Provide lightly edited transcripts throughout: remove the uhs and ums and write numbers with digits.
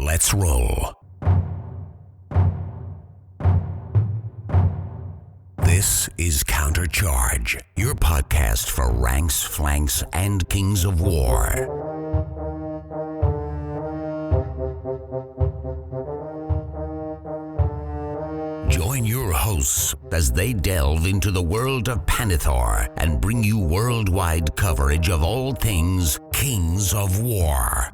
Let's roll. This is Countercharge, your podcast for ranks, flanks, and kings of war. Join your hosts as they delve into the world of Panithor and bring you worldwide coverage of all things Kings of War.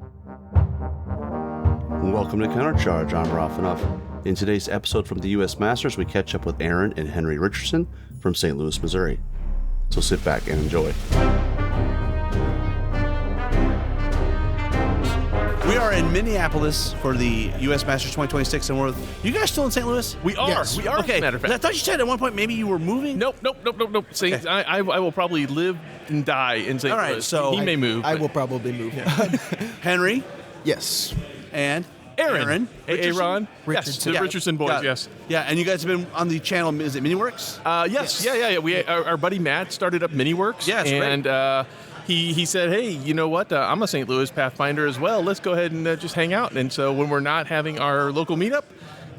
Welcome to Countercharge. I'm Rafanoff. In today's episode from the U.S. Masters, we catch up with Aaron and Henry Richardson from St. Louis, Missouri. So sit back and enjoy. We are in Minneapolis for the U.S. Masters 2026, and we're you guys still in St. Louis? We are. Yes. We are. Okay. Matter of fact. I thought you said at one point maybe you were moving. Nope. Saint, Okay. I will probably live and die in St. All right, Louis. so he may move. I but- will probably move. Henry Yes. and Aaron. Hey, Aaron. Yes, Richardson. the Yeah. Richardson boys. Got it. Yes. Yeah, and you guys have been on the channel. Is it Miniworks? Yes. Yeah. We our buddy Matt started up Miniworks. Yes, and he said, hey, you know what? I'm a St. Louis Pathfinder as well. Let's go ahead and just hang out. And so when we're not having our local meetup,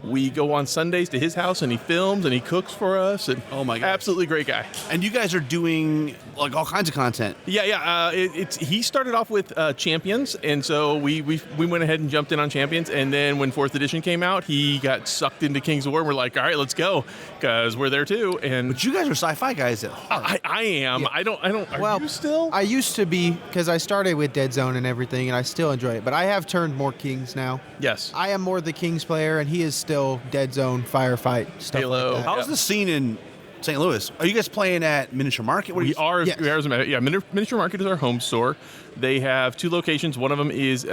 we go on Sundays to his house and he films and he cooks for us. And Oh my God. absolutely great guy. And you guys are doing like all kinds of content. Yeah. He started off with Champions, and so we went ahead and jumped in on Champions. And then when 4th edition came out, he got sucked into Kings of War. And we're like, all right, let's go, because we're there too. And But you guys are sci-fi guys at heart. I am. Yeah. I don't. Are Well, you still? I used to be, because I started with Dead Zone and everything, and I still enjoy it. But I have turned more Kings now. Yes. I am more the Kings player, and he is still Dead Zone, Firefight, stuff Halo. like that. How's the scene in St. Louis? Are you guys playing at Miniature Market? What We are. Yes. We are as a matter. Yeah, Miniature Market is our home store. They have 2 locations. One of them is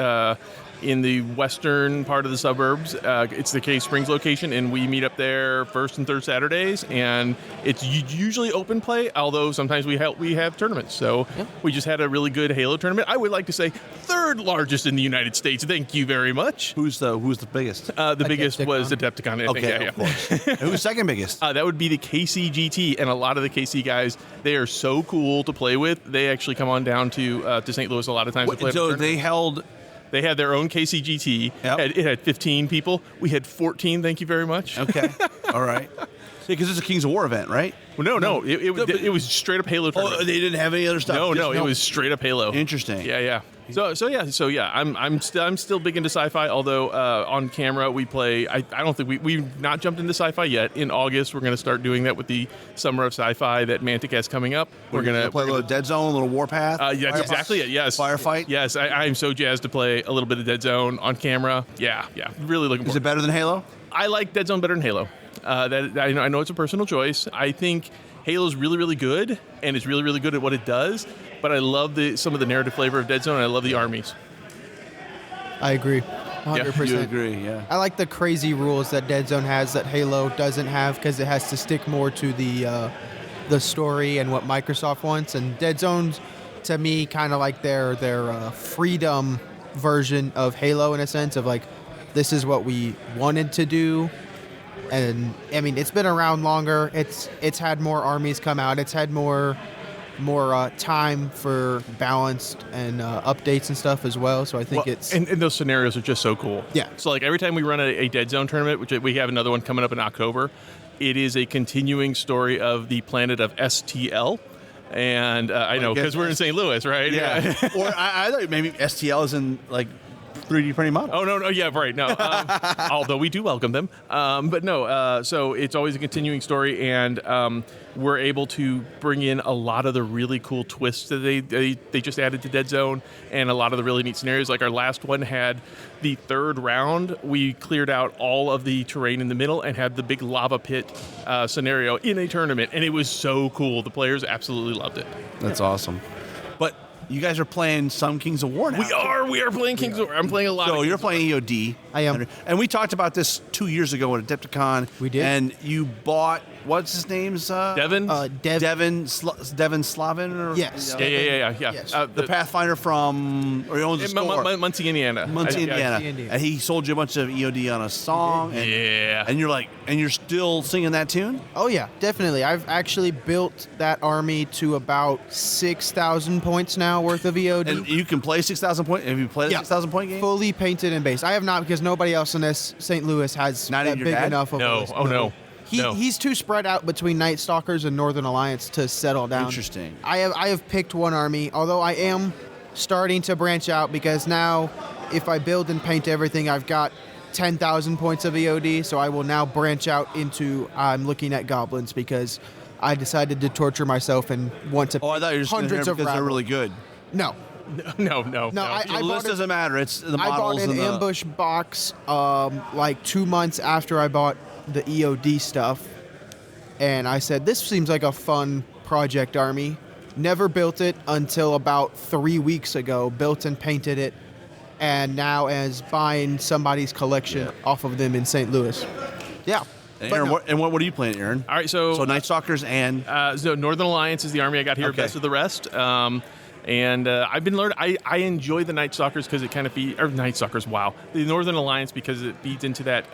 in the western part of the suburbs. It's the Cave Springs location, and we meet up there first and third Saturdays. And it's usually open play, although sometimes we have tournaments. So we just had a really good Halo tournament. I would like to say 3rd largest in the United States. Thank you very much. Who's the biggest? The biggest was Adepticon. I think. Okay, Yeah. of course. And who's second biggest? That would be the KCGT, and a lot of the KC guys, they are so cool to play with. They actually come on down to St. Louis a lot of times to play. So they held. They had their own KCGT. Yep. It had 15 people. We had 14. Thank you very much. Okay, all right. Because it's a Kings of War event, right? Well, no. It was straight up Halo Oh, tournament. they didn't have any other stuff. No, it was straight up Halo. Interesting. Yeah. So yeah. I'm still big into sci-fi. Although on camera we play. I don't think we've not jumped into sci-fi yet. In August we're going to start doing that with the Summer of Sci-Fi that Mantic has coming up. We're gonna play a little Dead Zone, a little Warpath. Yeah, that's exactly it. Yes. Firefight. Yes, I'm so jazzed to play a little bit of Dead Zone on camera. Yeah. Really looking Is forward. it better than Halo? I like Dead Zone better than Halo. I know it's a personal choice. I think Halo's really, really good, and it's really, really good at what it does. But I love some of the narrative flavor of Dead Zone, and I love the armies. I agree. 100%. You agree? Yeah. I like the crazy rules that Dead Zone has that Halo doesn't have, because it has to stick more to the story and what Microsoft wants. And Dead Zone's, to me, kind of like their freedom version of Halo, in a sense of like, this is what we wanted to do. And I mean, it's been around longer. It's had more armies come out. It's had more time for balanced and updates and stuff as well. So I think and those scenarios are just so cool. Yeah. So like every time we run a Dead Zone tournament, which we have another one coming up in October, it is a continuing story of the planet of STL. And I know because we're in St. Louis, right? Yeah. Or I thought maybe STL is in like 3D printing model. Oh, no, yeah, right, no. Although we do welcome them. But no, so it's always a continuing story, and we're able to bring in a lot of the really cool twists that they just added to Dead Zone, and a lot of the really neat scenarios. Like our last one had the 3rd round, we cleared out all of the terrain in the middle and had the big lava pit scenario in a tournament, and it was so cool. The players absolutely loved it. That's awesome. But you guys are playing some Kings of War now. We are playing Kings of War. I'm playing a lot So of you're Kings playing EOD. I am. And we talked about this 2 years ago at Adepticon. We did. And you bought what's his name's? Devin? Devin Slavin? Or, Yes. Yeah. Yes. The Pathfinder from, or he owns a store. Muncie, Indiana. Muncie, Indiana. Indiana. And he sold you a bunch of EOD on a song. And, Yeah. And you're like, and you're still singing that tune? Oh yeah, definitely. I've actually built that army to about 6,000 points now worth of EOD. And you can play 6,000 points? Have you played a 6,000 point game? Fully painted and based. I have not, because nobody else in this St. Louis has Not that even your big dad? enough of a No. list. Oh, no. No. He's too spread out between Night Stalkers and Northern Alliance to settle down. Interesting. I have picked one army, although I am starting to branch out, because now if I build and paint everything, I've got 10,000 points of EOD, so I will now branch out into I'm looking at goblins, because I decided to torture myself and want to Oh, I thought you were just going hundreds to of because they're rabble. really good. No. No. No, I The list bought doesn't matter. It's the I bought models an and the... ambush box like 2 months after I bought the EOD stuff, and I said, this seems like a fun project army. Never built it until about 3 weeks ago, built and painted it, and now as buying somebody's collection off of them in St. Louis. Yeah. And But Aaron, no. what are you playing, Aaron? All right, so Night Stalkers and... so Northern Alliance is the army I got here, Okay. best of the rest. And I've been learning. I enjoy the Night Stalkers because it kind of feeds, or Night Stalkers. Wow, the Northern Alliance because it feeds into that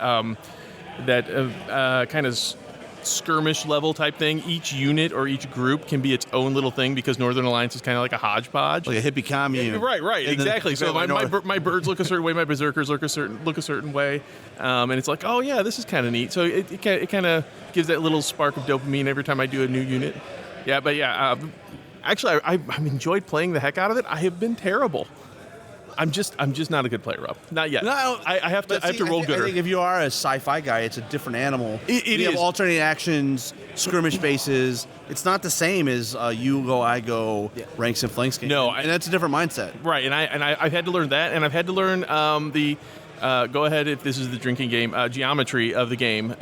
kind of skirmish level type thing. Each unit or each group can be its own little thing because Northern Alliance is kind of like a hodgepodge. Like a hippie commune. Right, In the- exactly. So North. my birds look a certain way, my berserkers look a certain way, and it's like, oh yeah, this is kind of neat. So it kind of gives that little spark of dopamine every time I do a new unit. Yeah, but yeah, actually I've enjoyed playing the heck out of it. I have been terrible. I'm just not a good player, Rob. Not yet. No, I have to roll I gooder. think if you are a sci-fi guy, it's a different animal. It you have is. alternating actions, skirmish bases. It's not the same as you go, I go, ranks and flanks game. No, and that's a different mindset. Right, and I've had to learn that, and I've had to learn the go ahead if this is the drinking game geometry of the game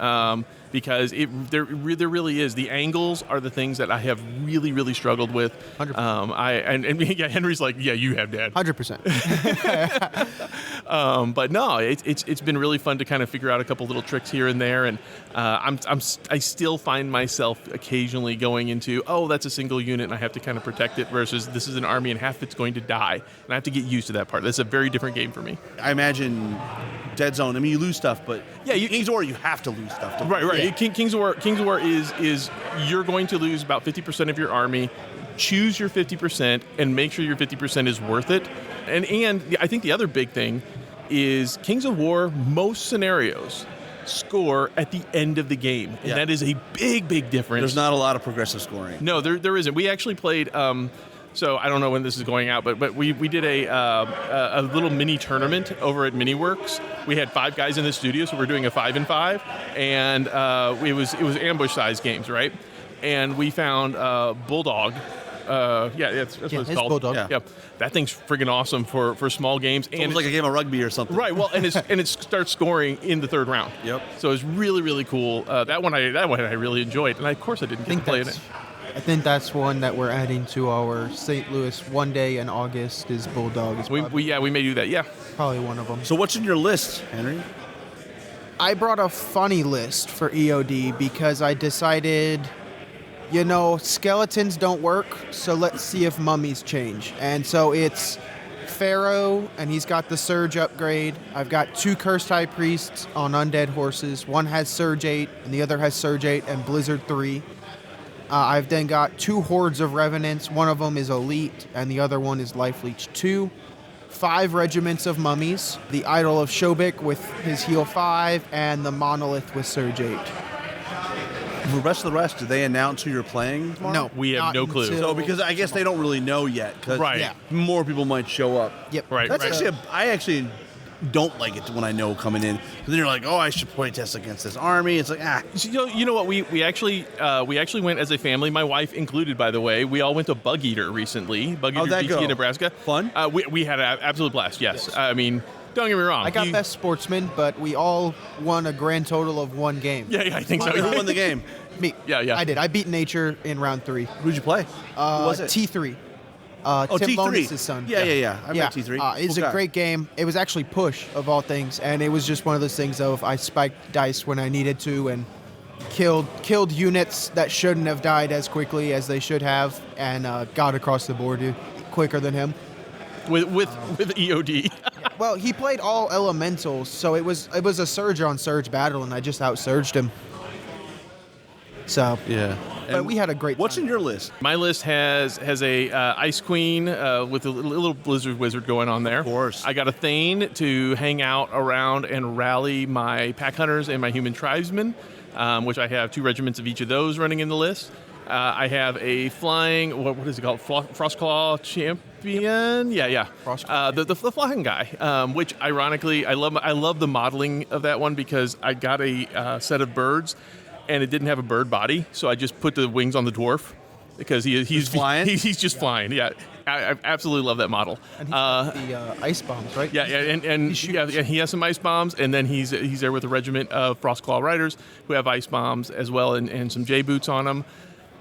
because there really is. The angles are the things that I have really struggled with. 100%. Yeah, Henry's like, yeah, you have, Dad. 100%. But no, it's been really fun to kind of figure out a couple little tricks here and there, and I still find myself occasionally going into, oh, that's a single unit and I have to kind of protect it versus this is an army and half it's going to die, and I have to get used to that part. That's a very different game for me. I imagine Dead Zone. I mean, you lose stuff, but Yeah, King's War, you have to lose stuff. don't you? Right. Yeah. King's War is you're going to lose about 50% of your army. Choose your 50% and make sure your 50% is worth it. And I think the other big thing is Kings of War, most scenarios score at the end of the game. And Yeah. that is a big difference. There's not a lot of progressive scoring. No, there isn't. We actually played. So I don't know when this is going out, but we did a little mini tournament over at Miniworks. We had 5 guys in the studio, so we're doing a 5-5, and it was ambush size games, right? And we found Bulldog. That's what it's it's called. Bulldog. Yeah, that thing's friggin' awesome for small games. It was like a game of rugby or something. Right. Well, and it starts scoring in the 3rd round. Yep. So it's really cool. That one I really enjoyed, and of course I didn't get to play in it. I think that's one that we're adding to our St. Louis one day in August is Bulldog. It's We may do that. Yeah. probably one of them. So what's in your list, Henry? I brought a funny list for EOD because I decided, skeletons don't work, so let's see if mummies change. And so it's Pharaoh, and he's got the Surge upgrade. I've got 2 Cursed High Priests on undead horses. One has Surge 8, and the other has Surge 8 and Blizzard 3. I've then got 2 Hordes of Revenants. One of them is Elite, and the other one is Life Leech 2. 5 regiments of mummies. The Idol of Shobik with his heal 5, and the Monolith with Surge 8. The rest of the rest, do they announce who you're playing tomorrow? No, We have not no clue. until- So because I guess they don't really know yet. 'Cause Right. Yeah. More people might show up. Yep. Right. That's actually I actually don't like it when I know coming in. Because then you're like, oh, I should play test against this army. It's like, So, you know what? We actually went as a family, my wife included, by the way. We all went to Bug Eater recently. Bug How'd Eater that GT go? in Nebraska. Fun? We had an absolute blast. Yes. I mean, don't get me wrong. I got You- best sportsman, but we all won a grand total of 1 game. Yeah, I think so. who won the game? Me. Yeah. I did. I beat Nature in round 3. Who'd you play? Who was it? T3. Oh, Tim T3. Bonus's son. Yeah. I met T3. It's Cool a guy. great game. It was actually push of all things, and it was just one of those things of I spiked dice when I needed to, and killed units that shouldn't have died as quickly as they should have, and got across the board quicker than him. With EOD. Well, he played all elementals, so it was a surge on surge battle, and I just out-surged him. So Yeah. but we had a great What's time. in your list? My list has a Ice Queen with a little Blizzard Wizard going on there. Of course. I got a Thane to hang out around and rally my Pack Hunters and my Human Tribesmen, which I have 2 regiments of each of those running in the list. I have a flying, what is it called? Frostclaw Champion? Yeah. Frostclaw. The flying guy, which ironically, I love the modeling of that one because I got a set of birds and it didn't have a bird body, so I just put the wings on the dwarf because he's flying? He's just flying, yeah. I absolutely love that model. And he's got the ice bombs, right? Yeah, and he has some ice bombs, and then he's there with a regiment of Frostclaw Riders who have ice bombs as well, and some J boots on them.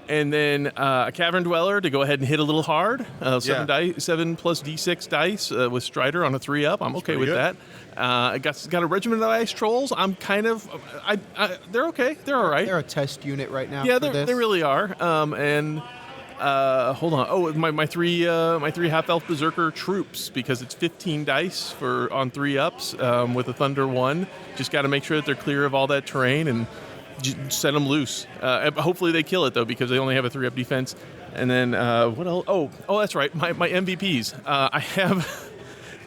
And then a Cavern Dweller to go ahead and hit a little hard. 7 plus D6 dice with Strider on a 3-up. I'm okay with that. I got a regiment of Ice Trolls. I'm kind of, they're okay. They're all right. They're a test unit right now. Yeah, for this. they really are. Hold on. Oh, my three half elf berserker troops, because it's 15 dice on 3-ups with a Thunder 1. Just got to make sure that they're clear of all that terrain and set them loose. Hopefully they kill it though, because they only have a 3-up defense. And then what else? Oh, that's right. My MVPs. I have.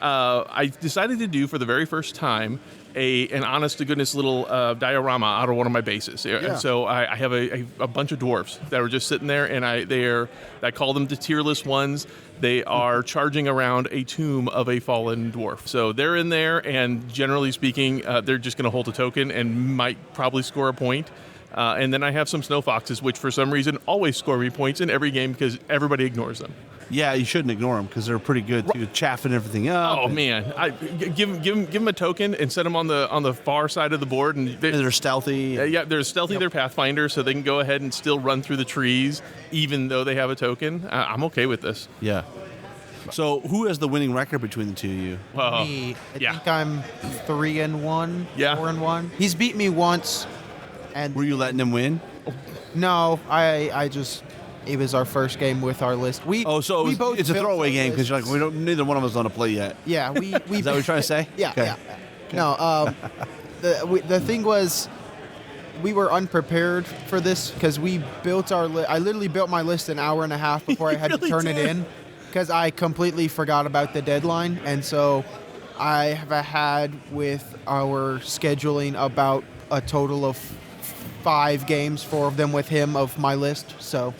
I decided to do for the very first time an honest to goodness little diorama out of one of my bases. And so I have a bunch of dwarves that are just sitting there, and I call them the tierless ones. They are charging around a tomb of a fallen dwarf. So they're in there, and generally speaking, they're just going to hold a token and might probably score a point. And then I have some snow foxes, which for some reason always score me points in every game because everybody ignores them. Yeah, you shouldn't ignore them because they're pretty good too, chaffing everything up. Oh man, give them a token and set them on the far side of the board, and They're stealthy. they're stealthy. They're Pathfinder, so they can go ahead and still run through the trees even though they have a token. I'm okay with this. Yeah. So who has the winning record between the two of you? Me, I think I'm 3-1, Yeah. 4-1. He's beat me once, and Were you letting him win? no, I just. It was our first game with our list. It's a both built throwaway our game because lists. you're like, neither one of us want to play yet. Yeah, we Is that what you're trying to say? Yeah, Okay. yeah. No, the thing was, we were unprepared for this because we built our list. I literally built my list an hour and a half before I had to turn it in because I completely forgot about the deadline. And so I have had with our scheduling about a total of 5 games, 4 of them with him of my list. So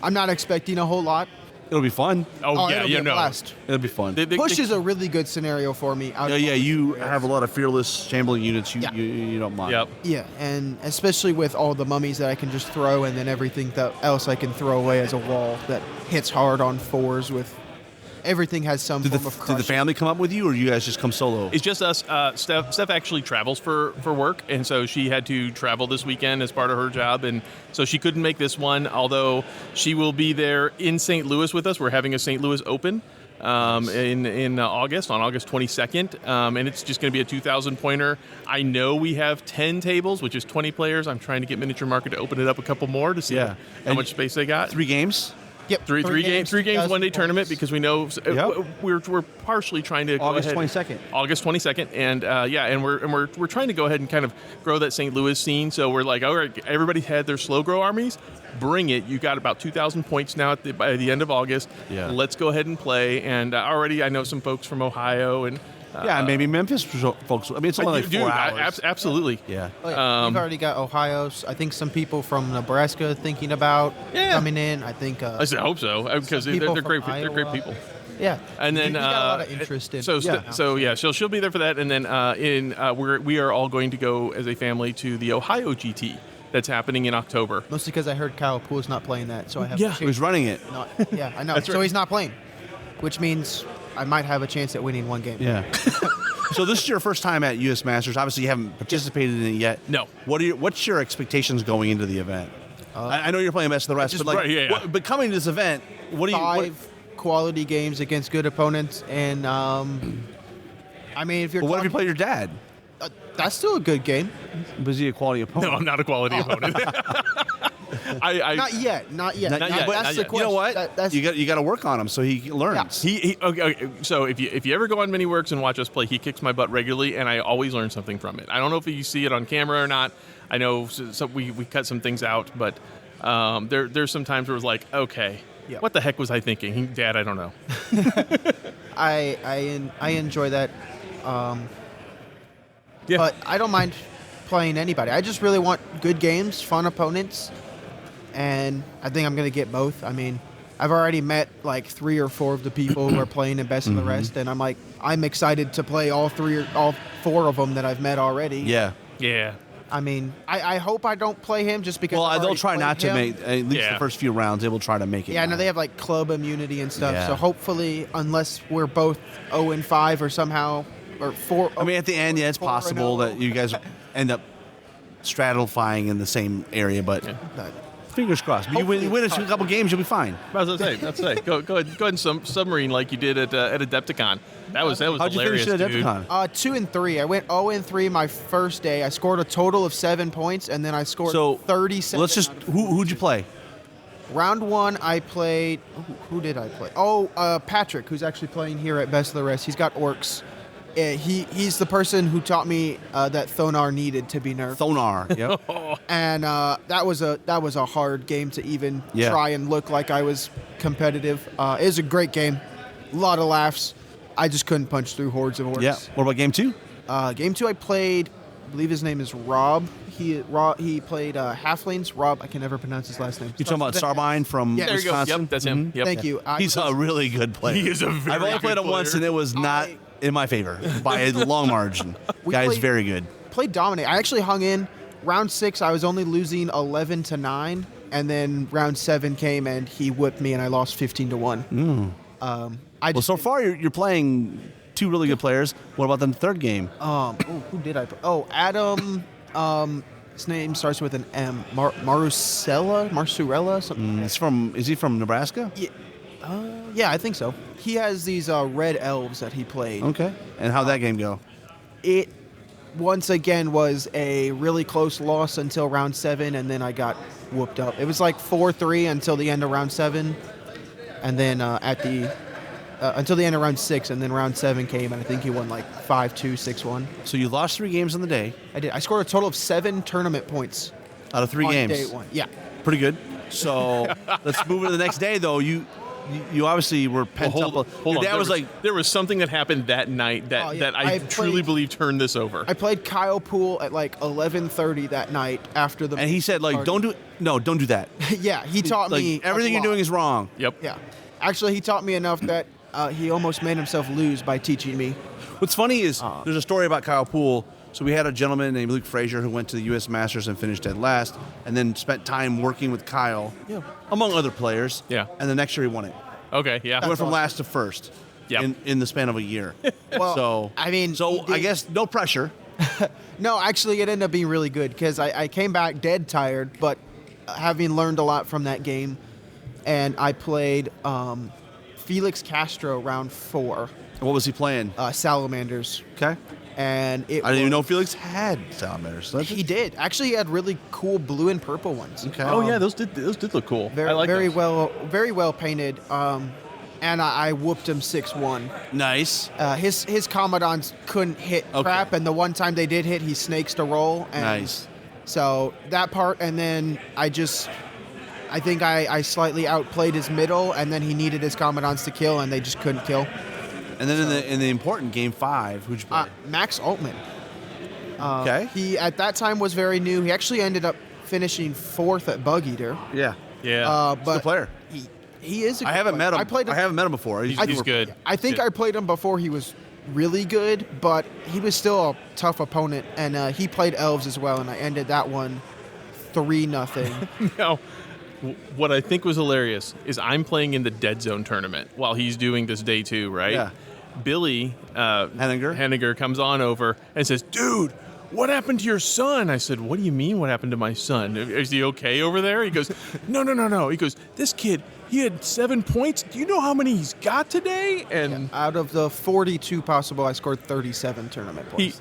I'm not expecting a whole lot. It'll be fun. Oh yeah, it'll be you a know. blast. It'll be fun. Push is a really good scenario for me. You have a lot of fearless shambling units. Yeah. You don't mind. Yep. Yeah, and especially with all the mummies that I can just throw, and then everything else I can throw away as a wall that hits hard on 4s with. Everything has some Did form of the crush. family come up with you, or you guys just come solo? It's just us. Steph actually travels for work, and so she had to travel this weekend as part of her job, and so she couldn't make this one, although she will be there in St. Louis with us. We're having a St. Louis Open in August, on August 22nd, and it's just going to be a 2,000-pointer. I know we have 10 tables, which is 20 players. I'm trying to get Miniature Market to open it up a couple more to see how And much space they got. 3 games? Yep, Three games, 1-day tournament, because we know we're partially trying to August go ahead. 22nd. August 22nd, and and we're trying to go ahead and kind of grow that St. Louis scene. So we're like, all right, everybody had their slow grow armies, bring it. You got about 2,000 points now by the end of August. Yeah. Let's go ahead and play. And already I know some folks from Ohio and. Maybe Memphis folks. I mean, it's only like 4 hours. Absolutely. Yeah. Oh, yeah. We've already got Ohio. I think some people from Nebraska thinking about coming in. I think. I hope so, because they're people great. from They're great Iowa. people. Yeah. And then we got a lot of interest in. So she'll be there for that, and then we are all going to go as a family to the Ohio GT that's happening in October. Mostly because I heard Kyle Poole's not playing that, so I have. Yeah. Who's running it? Yeah, I know. That's So right. he's not playing, which means I might have a chance at winning one game. Yeah. So this is your first time at U.S. Masters. Obviously, you haven't participated in it yet. No. What's your expectations going into the event? I know you're playing best of the rest, but but coming to this event, what do you? 5 quality games against good opponents, and I mean, if you're What if you talking- play your dad? That's still a good game. Was he a quality opponent? No, I'm not a quality opponent. Not yet. Not yet. Not yet, That's not the yet. question. You know what? That's, You got to work on him so he learns. Okay, so if you ever go on Miniworks and watch us play, he kicks my butt regularly, and I always learn something from it. I don't know if you see it on camera or not. I know we cut some things out, but there's some times where it's like, okay, Yep. what the heck was I thinking? Dad, I don't know. I enjoy that. Yeah. But I don't mind playing anybody. I just really want good games, fun opponents, and I think I'm going to get both. I mean, I've already met like 3 or 4 of the people who are playing in Best of the Rest, and I'm excited to play all 4 of them that I've met already. Yeah. Yeah. I mean, I hope I don't play him just because. Well, I've they'll already try played not to him. make at least Yeah. the first few rounds. They will try to make it. Yeah, I know now. they have like club immunity and stuff. Yeah. So hopefully, unless we're both 0-5 or somehow or 4. I mean, at the end, yeah, it's 4-0. possible that you guys end up stratifying in the same area, but fingers crossed. But you win a couple games, you'll be fine. I was going to say, go ahead and submarine like you did at Adepticon. That was How'd you hilarious, finish at dude. Adepticon? 2 and 3. I went 0-3 my first day. I scored a total of 7 points, and then I scored So 37. let's just who'd you play? Round 1, I played. Who did I play? Patrick, who's actually playing here at Best of the Rest. He's got orcs. He's the person who taught me that Thonar needed to be nerfed. Thonar. Yep. And that was a hard game to even Yeah. try and look like I was competitive. It was a great game, a lot of laughs. I just couldn't punch through hordes of orcs. Yeah. What about game 2? Game 2, I played. I believe his name is Rob. He played halflings. Rob, I can never pronounce his last name. You talking about Sarbine from Yeah. There you go. Wisconsin? Yep, that's him. Yep. Thank you. He's a really good player. He is a very I've only good played him once, player. and it was not in my favor by a long margin. We Guy's played- very good. Played dominate. I actually hung in. Round 6, I was only losing 11-9, and then round 7 came and he whipped me, and I lost 15-1. Well, so far you're playing 2 really good players. What about the third game? Who did I play? Oh, Adam. His name starts with an M. Marsurella, something. Is he from Nebraska? Yeah, I think so. He has these red elves that he played. Okay. And how'd that game go? It once again was a really close loss until round 7, and then I got whooped up. It was like 4-3 until the end of round 7, and then until the end of round 6, and then round 7 came, and I think he won like 5-2, 6-1. So you lost 3 games on the day I did. I scored a total of 7 tournament points out of 3 on games. day 1. Yeah. Pretty good. So let's move to the next day, though. You obviously were pent up. Hold Your on. dad was like, there was something that happened that night that I truly played- believe turned this over. I played Kyle Poole at like 11:30 that night after the. and he said, like, don't do that. Yeah, he taught Like, me everything a you're lot. doing is wrong. Yep. Yeah, actually, he taught me enough that he almost made himself lose by teaching me. What's funny is there's a story about Kyle Poole. So we had a gentleman named Luke Frazier who went to the U.S. Masters and finished dead last, and then spent time working with Kyle, among other players. Yeah. And the next year he won it. Okay. Yeah. He went from awesome. last to first. Yep. In the span of a year. Well, So I mean, so he I did- guess no pressure. No, actually, it ended up being really good because I came back dead tired, but having learned a lot from that game, and I played Felix Castro round 4, What was he playing? Salamanders, Okay. and it I didn't even was- know Felix had salamanders. So He did. Actually, he had really cool blue and purple ones. Okay. Oh yeah, those did look cool. Very, I like very those. very well painted. And I whooped him 6-1. Nice. His Commandants couldn't hit Okay. crap, and the one time they did hit, he snakes to roll. And Nice. So that part, and then I think I slightly outplayed his middle, and then he needed his Commandants to kill, and they just couldn't kill. And then in the important game 5, who'd you play? Max Altman. Okay. He at that time was very new. He actually ended up finishing 4th at Bug Eater. Yeah. Yeah. But Good player. He is. A I good haven't player. met him. I played him. I haven't met him before. He's good. I think I played him before he was really good, but he was still a tough opponent, and he played elves as well, and I ended that one 3-0. Now, what I think was hilarious is I'm playing in the Dead Zone tournament while he's doing this day 2, right? Yeah. Billy Henniger comes on over and says, "Dude, what happened to your son?" I said, "What do you mean? What happened to my son? Is he okay over there?" He goes, "No. He goes, "This kid, he had 7 points. Do you know how many he's got today? And Out of the 42 possible, I scored 37 tournament points.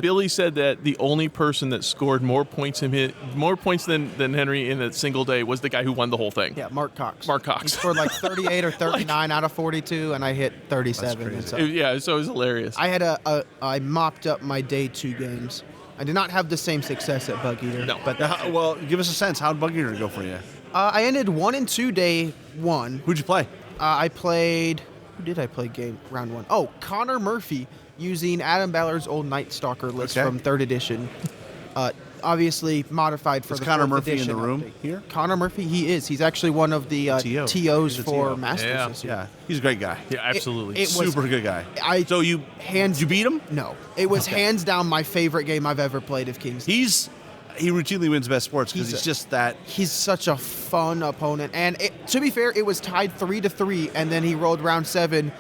Billy said that the only person that scored more points than Henry in a single day was the guy who won the whole thing. Yeah, Mark Cox. He scored like 38 or 39 out of 42, and I hit 37. And so So it was hilarious. I mopped up my day 2 games. I did not have the same success at Bug Eater. No. But Well, give us a sense. How'd Bug Eater go for you? I ended 1-2 day 1. Who'd you play? I played. Who did I play round 1? Oh, Connor Murphy using Adam Ballard's old Night Stalker list from 3rd edition. Obviously modified for Is the Connor 4th Murphy in edition the room update. here? Connor Murphy, he is. He's actually one of the TO. TOs He's a for TO. Masters Yeah. this year. Yeah, he's a great guy. Yeah, absolutely. It was- Super good guy. I- So you beat him? No, it was hands down my favorite game I've ever played of King's. He routinely wins best sports because He's he's just that. He's such a fun opponent, and to be fair, it was tied 3-3, and then he rolled round 7,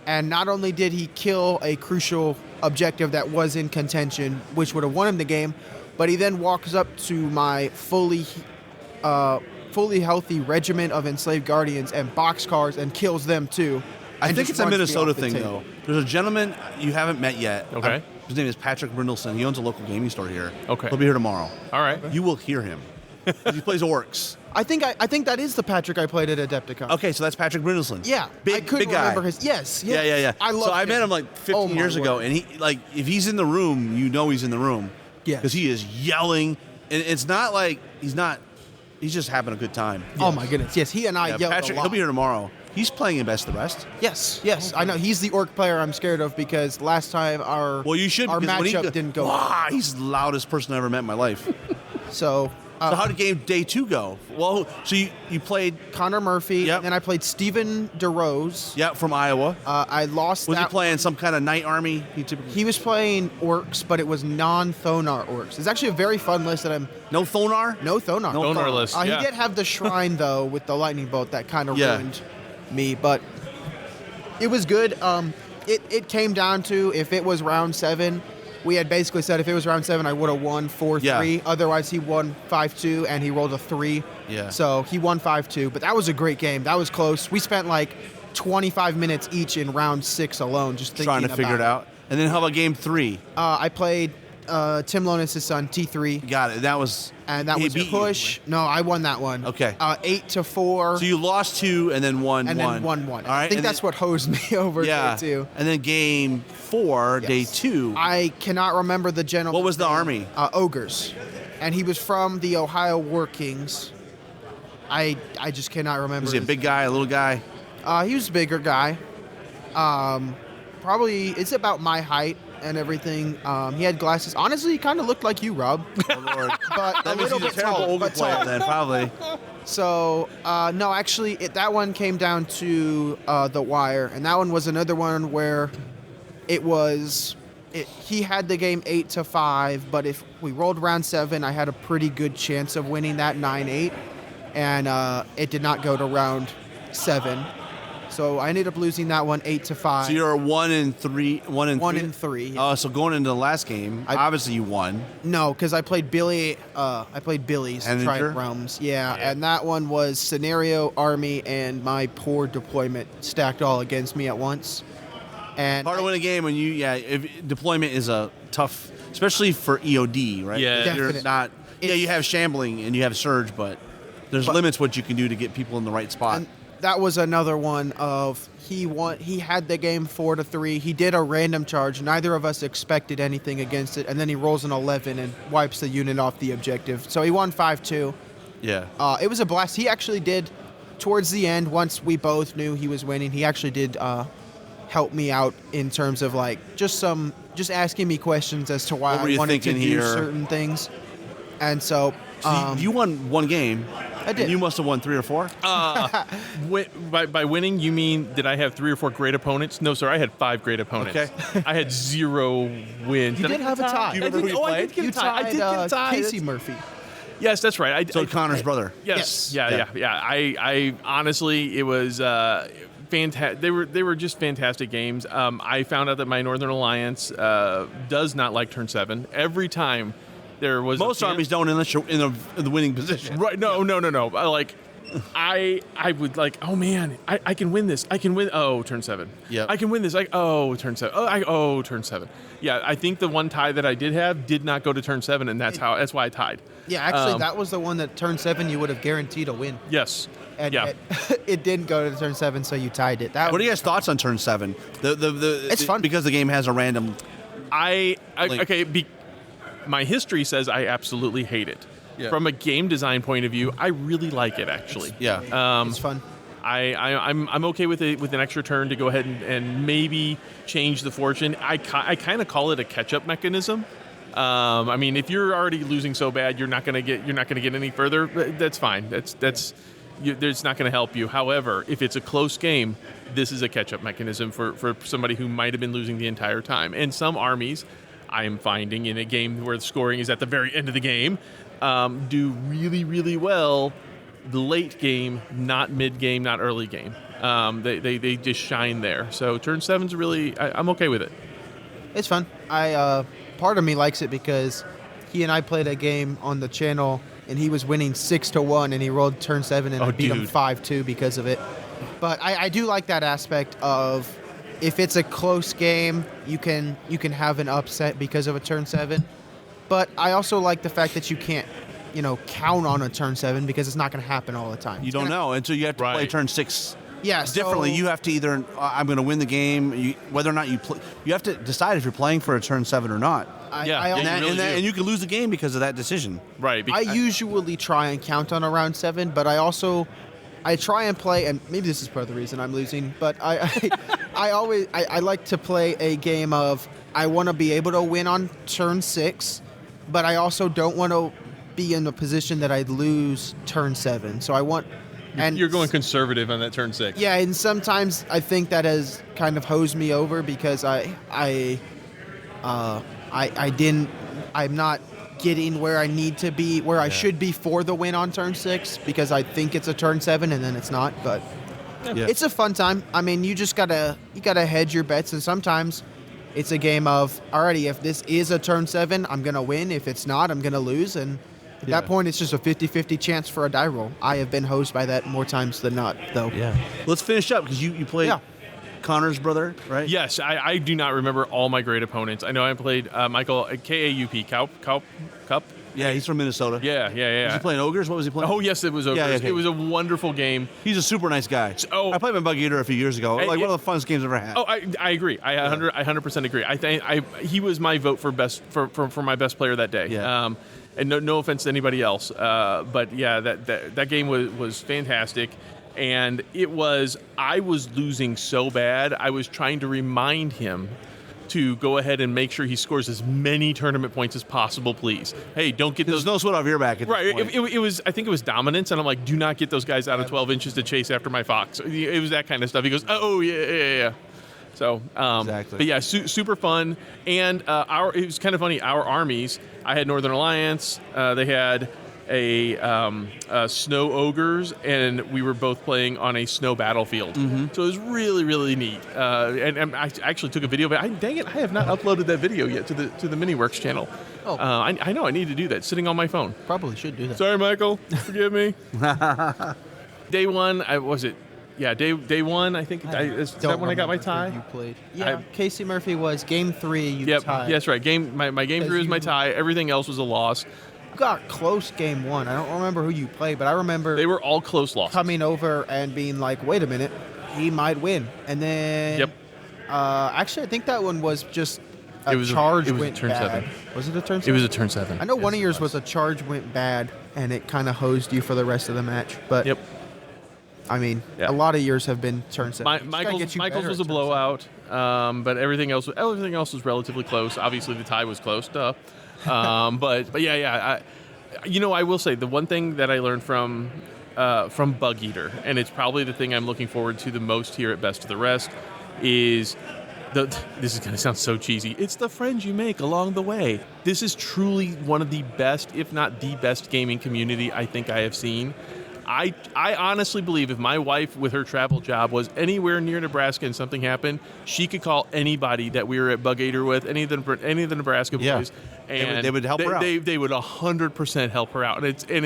and not only did he kill a crucial objective that was in contention, which would have won him the game, but he then walks up to my fully healthy regiment of enslaved guardians and boxcars and kills them too. I and think just it's a runs me Minnesota off the thing, table. though. There's a gentleman you haven't met yet. Okay. His name is Patrick Brindleson. He owns a local gaming store here. Okay. He'll be here tomorrow. All right. You will hear him. He plays orcs. I think that is the Patrick I played at Adepticon. Okay, so that's Patrick Brindleson. Yeah, Big, I couldn't big guy. remember his. Yes, Yeah. I love. So I met him like 15 years ago, and he if he's in the room, you know he's in the room. Yes. Because he is yelling, and it's not like he's just having a good time. Oh my goodness, yes, he and I Yeah, yelled Patrick, a lot. he'll be here tomorrow. He's playing in Best of the Rest. Yes, I know. He's the orc player I'm scared of because last time our Well, you should. our because when he matchup go- didn't go. Wow, he's the loudest person I ever met in my life. So, So how did game day 2 go? Well, so you played, Connor Murphy, Yep. then I played Stephen DeRose. yeah, from Iowa. I lost Was that. he playing some kind of knight army? He was playing orcs, but it was non-Thonar orcs. It's actually a very fun list that I'm. No Thonar? No Thonar. No Thonar list, yeah. He did have the shrine though with the lightning bolt that kind of Yeah. ruined me, but it was good. It came down to if it was round 7. We had basically said if it was round 7, I would have won 4-3. Yeah. Otherwise, he won 5-2, and he rolled a 3. Yeah. So he won 5-2. But that was a great game. That was close. We spent like 25 minutes each in round 6 alone, just thinking Trying to figure it out. And then how about game 3? I played Tim Lonis' son, T3. Got it. That was. And that he was a beat you. push. No, I won that one. Okay. 8-4. So you lost 2 and then won and 1. then won 1. All right. I think and that's then, what hosed me over yeah. there too. And then game 4, Yes. day 2. I cannot remember the general. What was the army? Ogres, and he was from the Ohio War Kings. I just cannot remember. Was he a his big guy, a little guy? name. He was a bigger guy. Probably it's about my height and everything. He had glasses. Honestly, he kind of looked like you, Rob, Oh, Lord. but a That means little he's a bit terrible tall. ogre But player tall. then, probably. So, no, actually, that one came down to the wire, and that one was another one where he had the game 8-5, but if we rolled round 7, I had a pretty good chance of winning that 9-8, and it did not go to round 7. So I ended up losing that one 8-5. So you're 1-3. 1-3. Oh, so going into the last game, obviously you won. No, because I played Billy's Henninger? Trident Realms. Yeah, and that one was Scenario, Army, and my poor deployment stacked all against me at once. And Hard to win a game when if deployment is a tough, especially for EOD, right? Yeah. You're Definite. not. Yeah, you have shambling and you have surge, but there's limits what you can do to get people in the right spot. And that was another one of he had the game 4-3. He did a random charge. Neither of us expected anything against it, and then he rolls an 11 and wipes the unit off the objective. So he won 5-2. Yeah. It was a blast. He actually did, towards the end, once we both knew he was winning, he actually did help me out in terms of like just asking me questions as to why What were I you wanted to thinking do here? certain things. And so, You won one game. I did. And you must have won 3 or 4. By winning, you mean did I have 3 or 4 great opponents? No, sir. I had 5 great opponents. Okay. I had 0 wins. you did have a tie. Do you remember who you I played? did get You a tie. I did get a tied tie. Casey Murphy. Yes, that's right. So Connor's brother. Yes. Yes. Yeah. I honestly, it was fantastic. They were just fantastic games. I found out that my Northern Alliance does not like turn 7. Every time there was Most armies don't unless you're in the winning position. Right? No. Like I would like, oh man, I can win this. I can win. Oh, turn 7. Yep. I can win this. Turn 7. Turn 7. Yeah, I think the one tie that I did have did not go to turn 7, and that's why I tied. Yeah, actually, that was the one that turn 7 you would have guaranteed a win. Yes. And yeah. it didn't go to turn 7, so you tied it. What are you guys' thoughts on turn 7? It's fun because the game has a random. My history says I absolutely hate it. Yeah. From a game design point of view, I really like it actually. Yeah. It's fun. I'm okay with an extra turn to go ahead and maybe change the fortune. I kind of call it a catch-up mechanism. I mean, if you're already losing so bad, you're not going to get any further. That's fine. That's not going to help you. However, if it's a close game, this is a catch-up mechanism for somebody who might have been losing the entire time. And some armies, I am finding in a game where the scoring is at the very end of the game, do really, really well the late game, not mid game, not early game. They just shine there. So turn 7's really, I'm okay with it. It's fun. Part of me likes it because he and I played a game on the channel and he was winning 6-1 and he rolled turn 7 and I beat him 5-2 because of it. But I do like that aspect of if it's a close game, you can have an upset because of a turn 7. But I also like the fact that you can't, count on a turn 7 because it's not going to happen all the time. You don't know until you have to play turn 6. Yeah, differently. You have to either I'm going to win the game. Whether or not you play, you have to decide if you're playing for a turn 7 or not. And you can lose the game because of that decision. Right. I usually try and count on around 7, but I try and play, and maybe this is part of the reason I'm losing, but I like to play a game of I want to be able to win on turn 6, but I also don't want to be in the position that I'd lose turn 7. So I want... And you're going conservative on that turn 6. Yeah, and sometimes I think that has kind of hosed me over because I'm not getting where I need to be, where I should be for the win on turn 6 because I think it's a turn 7 and then it's not. But it's a fun time. I mean, you gotta hedge your bets, and sometimes it's a game of alrighty. If this is a turn 7, I'm gonna win. If it's not, I'm gonna lose. And at that point, it's just a 50-50 chance for a die roll. I have been hosed by that more times than not, though. Yeah. Let's finish up because you played Connor's brother, right? Yes. I do not remember all my great opponents. I know I played Michael Kaup. Yeah, he's from Minnesota. Yeah. Was he playing Ogres? What was he playing? Oh, yes, it was Ogres. Yeah, okay. It was a wonderful game. He's a super nice guy. I played with Bug Eater a few years ago. One of the funnest games I've ever had. Oh, I agree. I 100% agree. I think he was my vote for my best player that day. Yeah. And no offense to anybody else, but yeah, that game was fantastic. And I was losing so bad, I was trying to remind him to go ahead and make sure he scores as many tournament points as possible, please. Hey, don't get those. There's no sweat off your back at this point. It was. I think it was dominance, and I'm like, do not get those guys out of 12 inches to chase after my fox. It was that kind of stuff. He goes, oh yeah. So, exactly. But yeah, super fun. And it was kind of funny. Our armies, I had Northern Alliance. They had a snow ogres, and we were both playing on a snow battlefield. Mm-hmm. So it was really, really neat. And I actually took a video of it. Dang it, I have not uploaded that video yet to the Miniworks channel. Oh. I know I need to do that. Sitting on my phone. Probably should do that. Sorry, Michael. Forgive me. Day one, day one, I think. Is that when I got my tie? You played. Yeah, Casey Murphy was game 3. You tied. Yes, right. My game 3 was my tie. Everything else was a loss. You got close game 1. I don't remember who you played, but I remember they were all close losses. Coming over and being like, wait a minute, he might win. And then actually I think that one was just a charge went turn bad. 7. Was it a turn 7? It was a turn 7. I know one of yours was a charge went bad and it kind of hosed you for the rest of the match. But I mean, a lot of yours have been turn 7. Michael's was a blowout, but everything else was relatively close. Obviously, the tie was close. Duh. But yeah. I will say the one thing that I learned from Bug Eater, and it's probably the thing I'm looking forward to the most here at Best of the Rest, is this is going to sound so cheesy. It's the friends you make along the way. This is truly one of the best, if not the best, gaming community I think I have seen. I honestly believe if my wife with her travel job was anywhere near Nebraska and something happened, she could call anybody that we were at Bug Eater with, any of the Nebraska boys, And They would help her out. They would 100% help her out, and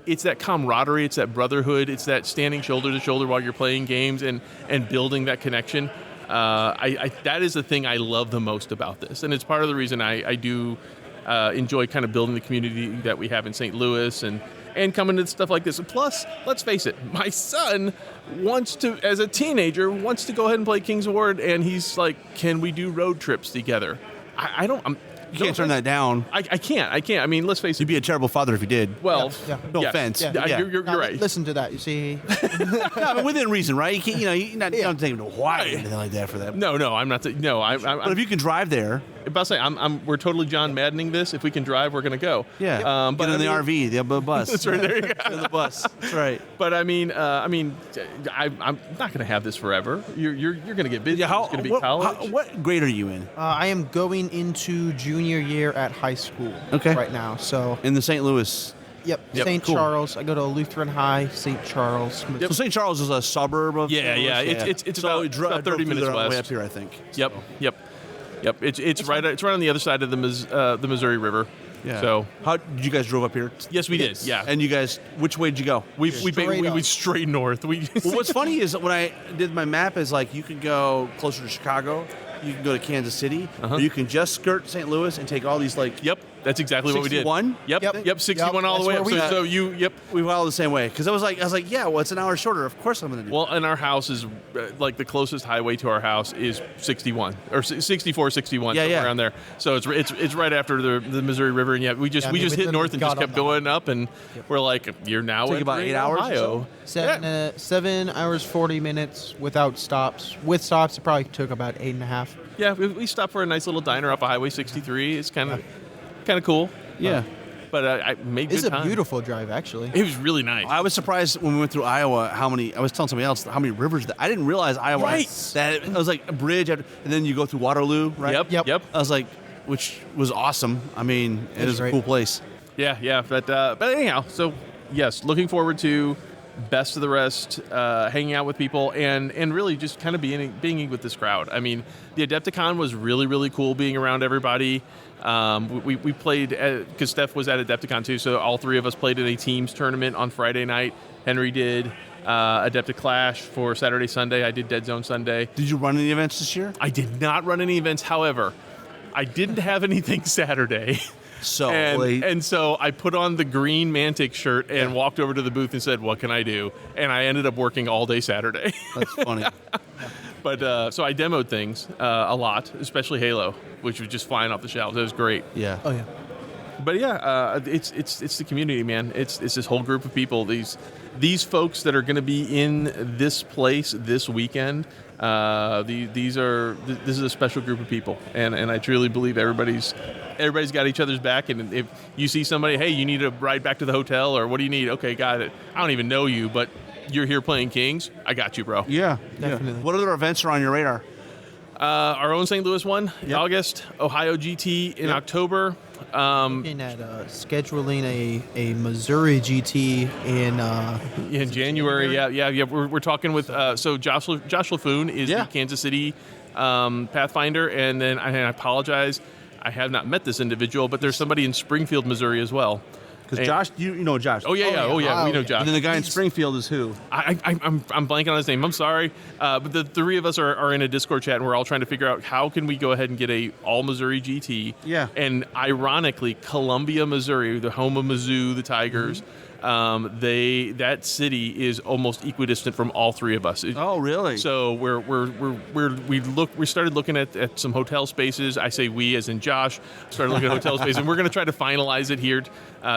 it's that camaraderie, it's that brotherhood, it's that standing shoulder to shoulder while you're playing games and building that connection. That is the thing I love the most about this, and it's part of the reason I do enjoy kind of building the community that we have in St. Louis and coming to stuff like this. And plus, let's face it, my son wants to, as a teenager, wants to go ahead and play Kings of War, and he's like, can we do road trips together? You can't turn that down. I can't. I mean, let's face it. You'd be a terrible father if you did. Well, No yes. offense. Yeah. Yeah. You're Now, right. Listen to that. You see, No, but within reason, right? You can't, you don't take him to Hawaii or anything like that for that. No, I'm not. But if you can drive there, about to say, we're totally John Maddening this. If we can drive, we're going to go. yeah. But Get in the I mean- RV, the bus. That's right. There you go. Get in the bus. That's right. But I'm not going to have this forever. You're going to get busy. Yeah. It's going to be college. What grade are you in? I am going into junior year at high school Okay. right now. So, In the St. Louis. yep, Yep, St. cool. Charles. I go to St. High, St. Charles. So St. Charles is a suburb of Yeah, St. yeah. Louis? It's So about- we about 30 drove minutes through there west. way up here, I think. Yep. It's right on the other side of the Missouri River. Yeah. So how did you guys drove up here? yes, we did. Yeah. And you guys, which way did you go? we Straight up. straight north. Well, what's funny is when I did my map is like you can go closer to Chicago, you can go to Kansas City, or you can just skirt St. Louis and take all these like. Yep, that's exactly what we did. 61? Yep. Yep. 61 all That's the way where up. we- So you. Yep. We went all the same way because I was like, yeah, well, it's an hour shorter. Of course, I'm gonna do. Well, and our house is like the closest highway to our house is 61 or 64, 61, Yeah, somewhere yeah. around there. So it's right after the Missouri River, and we just we hit literally north and just got kept on that. going up, and we're like, you're now Take in about 8 hours or Ohio. so? 7 hours 40 minutes without stops. With stops, it probably took about 8.5. Yeah, we stopped for a nice little diner off of Highway 63. It's kind of cool. yeah. But I made It's good a time. beautiful drive, actually. It was really nice. I was surprised when we went through Iowa how many. I was telling somebody else how many rivers. I didn't realize Iowa. Right. That it was like a bridge, and then you go through Waterloo, right? Yep. I was like, which was awesome. I mean, it was is a great. cool place. Yeah. But anyhow, so yes, looking forward to best of the rest, hanging out with people, and really just kind of being with this crowd. I mean, the Adepticon was really, really cool being around everybody. We played, because Steph was at Adepticon too, so all three of us played in a teams tournament on Friday night. Henry did Adeptic Clash for Saturday, Sunday. I did Dead Zone Sunday. Did you run any events this year? I did not run any events, however, I didn't have anything Saturday. So And so I put on the green Mantic shirt and walked over to the booth and said, what can I do? And I ended up working all day Saturday. that's funny. But so I demoed things a lot, especially Halo, which was just flying off the shelves. It was great. Yeah. Oh, yeah. But yeah, it's the community, man. It's this whole group of people. These folks that are going to be in this place this weekend. This is a special group of people, and I truly believe everybody's got each other's back. And if you see somebody, hey, you need a ride back to the hotel, or what do you need? Okay, got it. I don't even know you, but you're here playing Kings. I got you, bro. Yeah. Definitely. What other events are on your radar? Our own St. Louis one in August, Ohio GT in October. Looking at scheduling a Missouri GT In January, yeah. We're talking with so Josh LaFoon is Yeah. the Kansas City Pathfinder, and then I apologize, I have not met this individual, but there's somebody in Springfield, Missouri as well. Because Josh, you know Josh. Oh yeah, we know Josh. And then the guy in Springfield is who? I'm blanking on his name. I'm sorry, but the three of us are in a Discord chat, and we're all trying to figure out how can we go ahead and get a all Missouri GT. Yeah. And ironically, Columbia, Missouri, the home of Mizzou, the Tigers. That city is almost equidistant from all three of us. Oh, really? So we started looking at some hotel spaces. I say we as in Josh started looking at hotel spaces, and we're going to try to finalize it here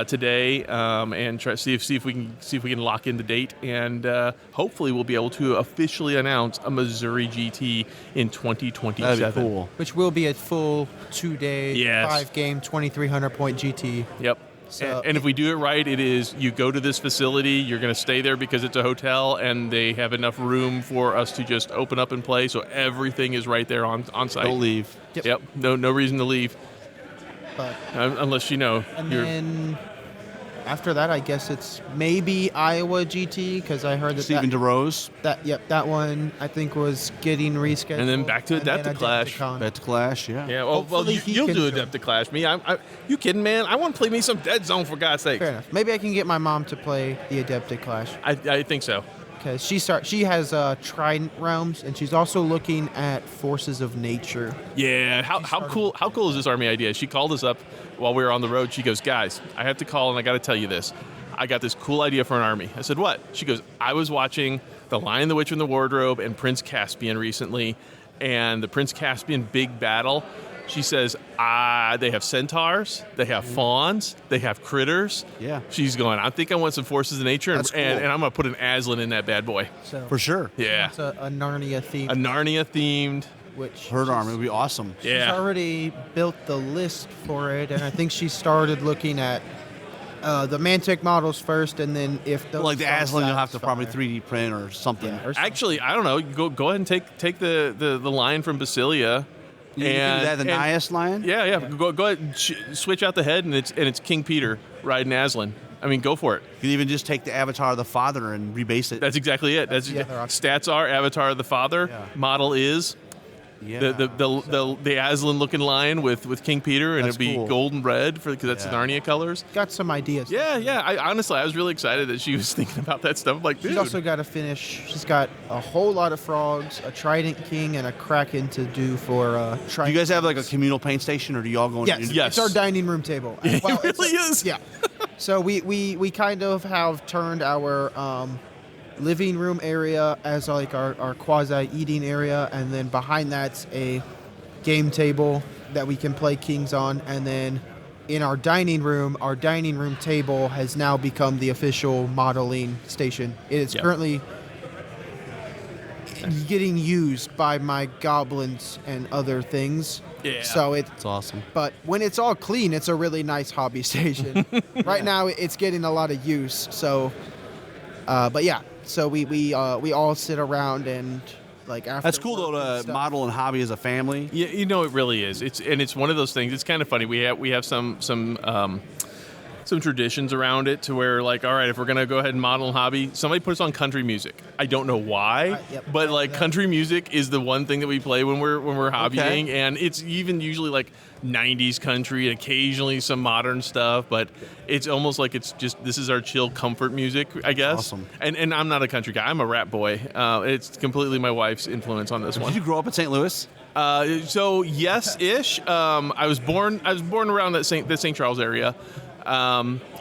today and try see if we can lock in the date, and hopefully we'll be able to officially announce a Missouri GT in 2027. That'd be cool. which will be a full 2-day, Yes. 5-game, 2,300 point GT. Yep. So- and if we do it right, it is you go to this facility, you're going to stay there because it's a hotel, and they have enough room for us to just open up and play. So everything is right there on site. Don't leave. Yep. No reason to leave But unless and you're. then After that, I guess it's maybe Iowa GT because I heard that Stephen DeRose. that one I think was getting rescheduled. And then back to Adepticlash. Adepticlash, yeah. Yeah, well, Hopefully he you'll can do join. Adepticlash. Me, you kidding, man? I want to play me some Dead Zone for God's sake. Fair enough. Maybe I can get my mom to play the Adepticlash I think so. because she has Trident Realms and she's also looking at Forces of Nature. Yeah, how cool is this army idea? She called us up while we were on the road. She goes, guys, I have to call and I got to tell you this. I got this cool idea for an army. I said, what? She goes, I was watching The Lion, the Witch, and the Wardrobe and Prince Caspian recently, and the Prince Caspian big battle. She says, they have centaurs, they have fawns, they have critters. Yeah. She's going, I think I want some Forces of Nature, That's cool. and I'm going to put an Aslan in that bad boy. So For sure. Yeah. it's a Narnia theme, A Narnia themed. which Herd army would be awesome. she's Yeah. already built the list for it, and I think she started looking at the Mantic models first, and then if those Like the don't Aslan, you'll have to satisfy probably her- 3D print or something. Yeah, or Actually, I don't know. Go ahead and take the lion from Basilia. You can do that, the Nias lion? Yeah, yeah. Go ahead and switch out the head, and it's King Peter riding Aslan. I mean, go for it. You can even just take the avatar of the father and rebase it. That's exactly it. That's the other option. stats are Avatar of the Father. Yeah. Model is yeah. the Aslan looking lion with King Peter, and That's it'd be cool. gold and red because that's the Yeah. Narnia colors. Got some ideas. Yeah, yeah. I was really excited that she was thinking about that stuff. I'm like, dude. She's also got to finish. She's got a whole lot of frogs, a Trident King, and a Kraken to do for Do Trident. you guys have like a communal paint station, or do y'all go? Yes, Yes. it's our dining room table. It it's really is. Yeah. So we kind of have turned our living room area as like our quasi eating area, and then behind that's a game table that we can play Kings on, and then in our dining room table has now become the official modeling station. It is Yep. currently getting used by my goblins and other things. Yeah. So It's awesome. but when it's all clean, it's a really nice hobby station. Right now, it's getting a lot of use. So, but yeah, so we all sit around and like after. That's cool work though and to stuff. model and hobby as a family. Yeah, it really is. It's one of those things. It's kind of funny. We have some traditions around it to where, like, all right, if we're gonna go ahead and model and hobby, somebody puts on country music. I don't know why, Yep. but like Yeah. country music is the one thing that we play when we're hobbying, and it's even usually like 90s country and occasionally some modern stuff, but it's almost like it's just this is our chill comfort music, I guess. Awesome. And I'm not a country guy. I'm a rap boy. It's completely my wife's influence on this one. Did you grow up in St. Louis? So yes-ish. I was born around that St. Charles area.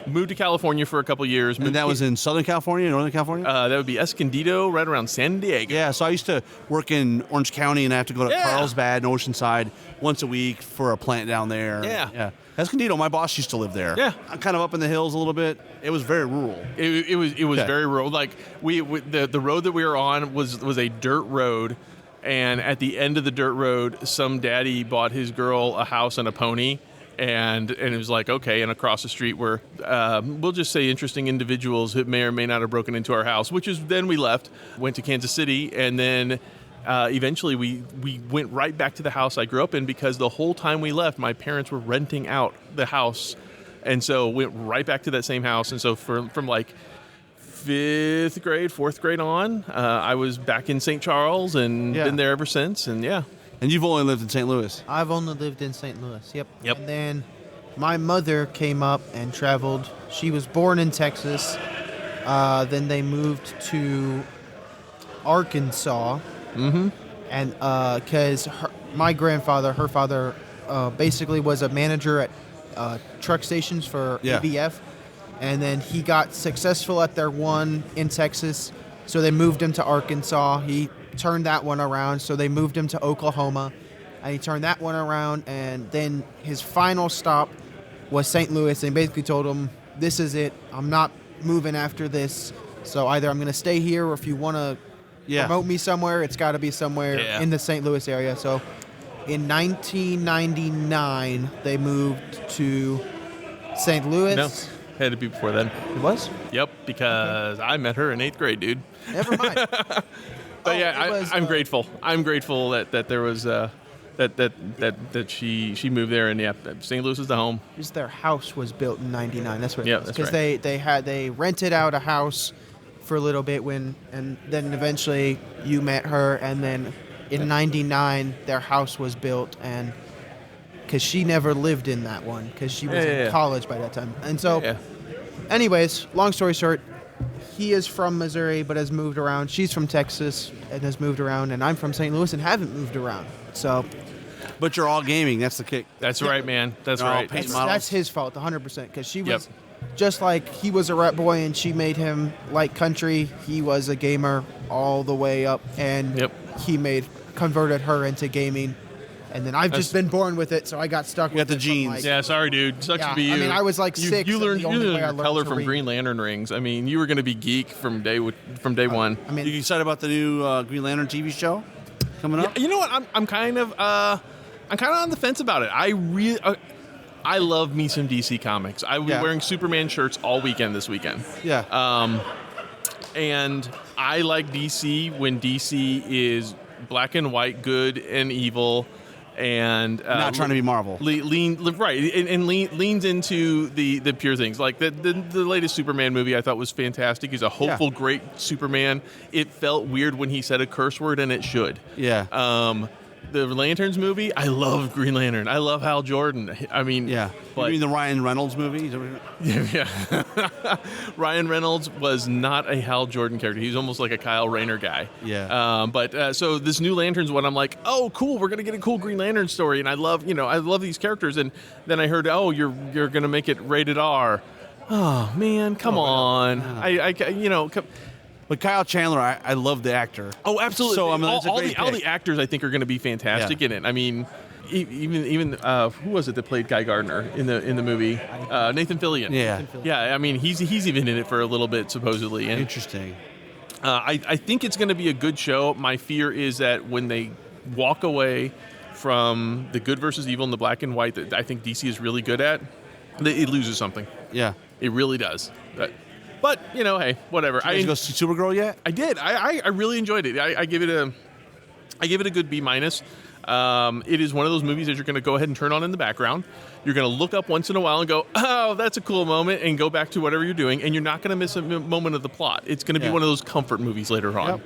Moved to California for a couple years. And that was in Southern California, Northern California? That would be Escondido, right around San Diego. Yeah, so I used to work in Orange County and I have to go to Yeah. Carlsbad and Oceanside once a week for a plant down there. Yeah. Yeah. Escondido, my boss used to live there. Yeah. I'm kind of up in the hills a little bit. It was very rural. It was Okay. very rural. Like the road that we were on was a dirt road, and at the end of the dirt road, some daddy bought his girl a house and a pony. And it was like, okay, and across the street were, we'll just say interesting individuals who may or may not have broken into our house, which is then we left, went to Kansas City, and then eventually we went right back to the house I grew up in because the whole time we left, my parents were renting out the house. And so went right back to that same house. And so from like 4th grade on, I was back in St. Charles and Yeah. been there ever since. And yeah. And you've only lived in St. Louis. I've only lived in St. Louis. Yep. Yep. And then my mother came up and traveled. She was born in Texas. Then they moved to Arkansas. Mm-hmm. And because my grandfather, her father, basically was a manager at truck stations for Yeah. ABF. And then he got successful at their one in Texas. So they moved him to Arkansas. He turned that one around, so they moved him to Oklahoma, and he turned that one around, and then his final stop was St. Louis, and he basically told him, this is it, I'm not moving after this, so either I'm going to stay here, or if you want to Yeah. promote me somewhere, it's got to be somewhere Yeah. in the St. Louis area. So in 1999, they moved to St. Louis. No, had to be before then. It was? Yep, because I met her in 8th grade, dude. Never mind. But Oh, yeah, it was, I'm grateful. I'm grateful that there was that she moved there, and yeah, St. Louis is the home. Because their house was built in '99. That's what. Yeah, it was. that's Because right. they rented out a house for a little bit and then eventually you met her, and then in '99 their house was built, and because she never lived in that one because she was in college by that time, and so. Yeah. Anyways, long story short, he is from Missouri but has moved around. She's from Texas and has moved around, and I'm from St. Louis and haven't moved around. So, But you're all gaming. That's the kick. That's right, man. That's They're all right. paint that's, models. that's his fault, 100%. Because she was Yep. just like he was a rap boy and she made him like country. He was a gamer all the way up, and Yep. he converted her into gaming. And then I've just been born with it, so I got stuck. You got with the it from, genes. Yeah, sorry, dude. Sucks Yeah, to be you. I mean, I was like 6, You and learned the only way I your learned color to from read. Green Lantern rings. I mean, you were going to be geek from day one. I mean, You excited about the new Green Lantern TV show coming up? You know what? I'm kind of on the fence about it. I love me some DC comics. I was wearing Superman shirts all weekend this weekend. Yeah. And I like DC when DC is black and white, good and evil, and Not trying to be Marvel. leans into the pure things. Like the latest Superman movie, I thought was fantastic. He's a hopeful, great Superman. It felt weird when he said a curse word, and it should. Yeah. The Lanterns movie, I love Green Lantern. I love Hal Jordan. I mean, Yeah. but You mean the Ryan Reynolds movie? yeah. Ryan Reynolds was not a Hal Jordan character. He was almost like a Kyle Rayner guy. Yeah. But so this new Lanterns one, I'm like, oh, cool. We're gonna get a cool Green Lantern story, and I love these characters. And then I heard, oh, you're gonna make it rated R. Oh man, come on. But Kyle Chandler, I love the actor. Oh, absolutely. So I mean, it's a all great the pick. actors I think are going to be fantastic in it. I mean, even who was it that played Guy Gardner in the movie? Nathan Fillion. Yeah. Yeah. I mean, he's even in it for a little bit supposedly. And Interesting. I think it's going to be a good show. My fear is that when they walk away from the good versus evil and the black and white that I think DC is really good at, it loses something. Yeah. It really does. But hey, whatever. Did you go see Supergirl yet? I did. I really enjoyed it. I give it a good B-. It is one of those movies that you're going to go ahead and turn on in the background. You're going to look up once in a while and go, oh, that's a cool moment, and go back to whatever you're doing, and you're not going to miss a moment of the plot. It's going to be one of those comfort movies later on. Yep.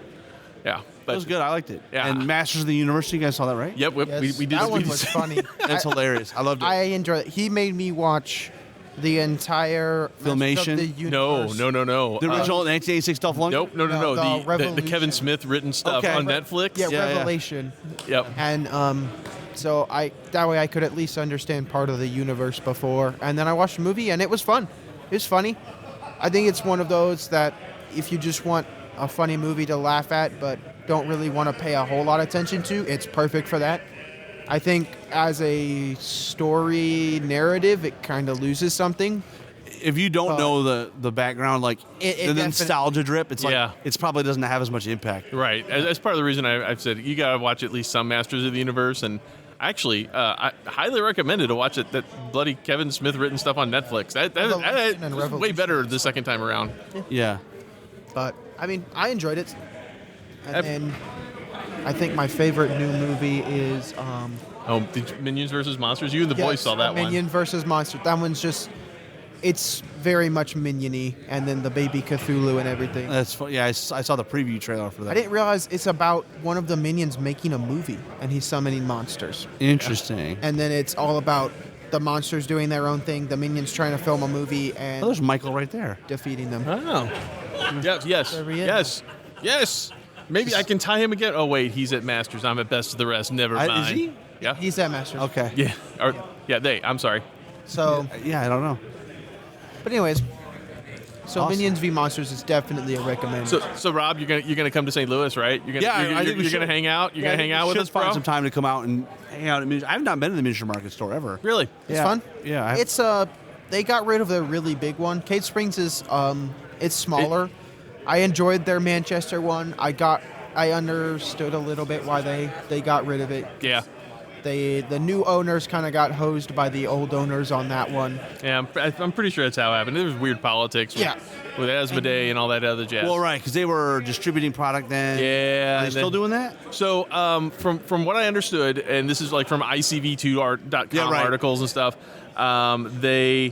Yeah. But, That was good. I liked it. Yeah. And Masters of the Universe, you guys saw that, right? Yep. yes, We did. that we one did was see- funny. That's hilarious. I loved it. I enjoyed it. He made me watch the entire Filmation? Masters of the No. Universe. the original 1986 Dolph Lundgren? Nope. No. No, the The Kevin Revolution. Smith written stuff Okay. on Netflix. Yeah, Yeah, yeah. Revelation. Yep. And so that way I could at least understand part of the universe before. And then I watched the movie, and it was fun. It was funny. I think it's one of those that if you just want a funny movie to laugh at but don't really want to pay a whole lot of attention to, it's perfect for that. I think as a story narrative, it kind of loses something. If you don't know the background, like It the definitely- nostalgia drip, it's like Yeah. it's probably doesn't have as much impact. Right. That's part of the reason I've said you got to watch at least some Masters of the Universe. And actually, I highly recommend it to watch it. That bloody Kevin Smith written stuff on Netflix. That Revolution and was way Revolution. better the second time around. Yeah. But, I mean, I enjoyed it. And I've- then I think my favorite new movie is... The Minions versus Monsters. You and the boys saw that Minion versus Monster. That one's just... It's very much Minion-y. And then the baby Cthulhu and everything. That's fun. Yeah, I saw the preview trailer for that. I didn't realize it's about one of the Minions making a movie. And he's summoning monsters. Interesting. And then it's all about the monsters doing their own thing. The Minions trying to film a movie Oh, and there's Michael right there. defeating them. Oh. Yes. There he is. Yes. Maybe I can tie him again. Oh wait, he's at Masters. I'm at Best of the Rest. Never mind. Is he? Yeah. He's that Masters. Okay. Yeah. They. I'm sorry. So, Yeah, I don't know. but anyways. So Awesome. Minions v Monsters is definitely a recommend. So Rob, you're gonna come to St. Louis, right? You're gonna, Yeah, I think we you're should. gonna hang out. You're Yeah, gonna hang out with should us, find bro. some time to come out and hang out at Miniature. I've not been to the miniature market store ever. Really? It's fun. Yeah, It's they got rid of the really big one. Cade Springs is it's smaller. I enjoyed their Manchester one. I understood a little bit why they got rid of it. Yeah. the new owners kind of got hosed by the old owners on that one. Yeah, I'm pretty sure that's how it happened. There was weird politics with Asmodee and all that other jazz. Well, right, because they were distributing product then. Yeah. Are they still doing that? So from what I understood, and this is like from ICV2.com articles and stuff, Asmodee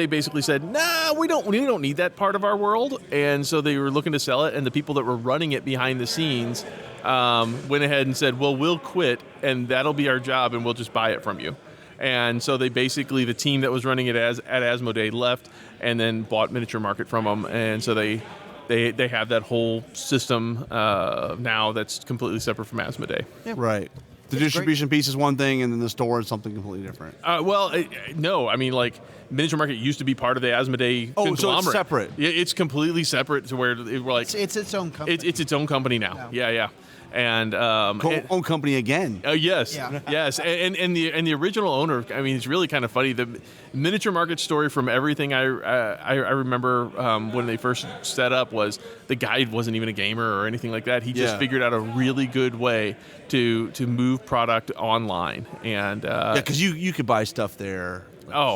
basically said, "Nah, we don't need that part of our world," and so they were looking to sell it. And the people that were running it behind the scenes went ahead and said, "Well, we'll quit, and that'll be our job, and we'll just buy it from you." And so they basically, the team that was running it at Asmodee left, and then bought Miniature Market from them, and so they have that whole system now that's completely separate from Asmodee. Yeah. Right. The distribution piece is one thing, and then the store is something completely different. No. I mean, like, Miniature Market used to be part of the Asmodee conglomerate. So it's separate. It's completely separate to where we're like... It's its own company. It's its own company now. Yeah. And own company again. Oh yes, Yeah. yes, and the original owner. I mean, it's really kind of funny. The Miniature Market story, from everything I remember when they first set up, was the guy wasn't even a gamer or anything like that. He just figured out a really good way to move product online, and because you could buy stuff there.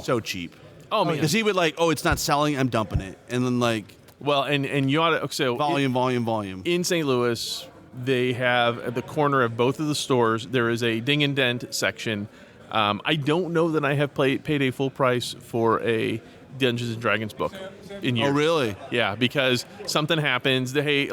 So cheap. Oh man, because he would it's not selling, I'm dumping it, and then well, and you ought to volume in St. Louis. They have at the corner of both of the stores, there is a ding and dent section. I don't know that I have paid a full price for a Dungeons and Dragons book in years. Oh, really? Yeah, because something happens. I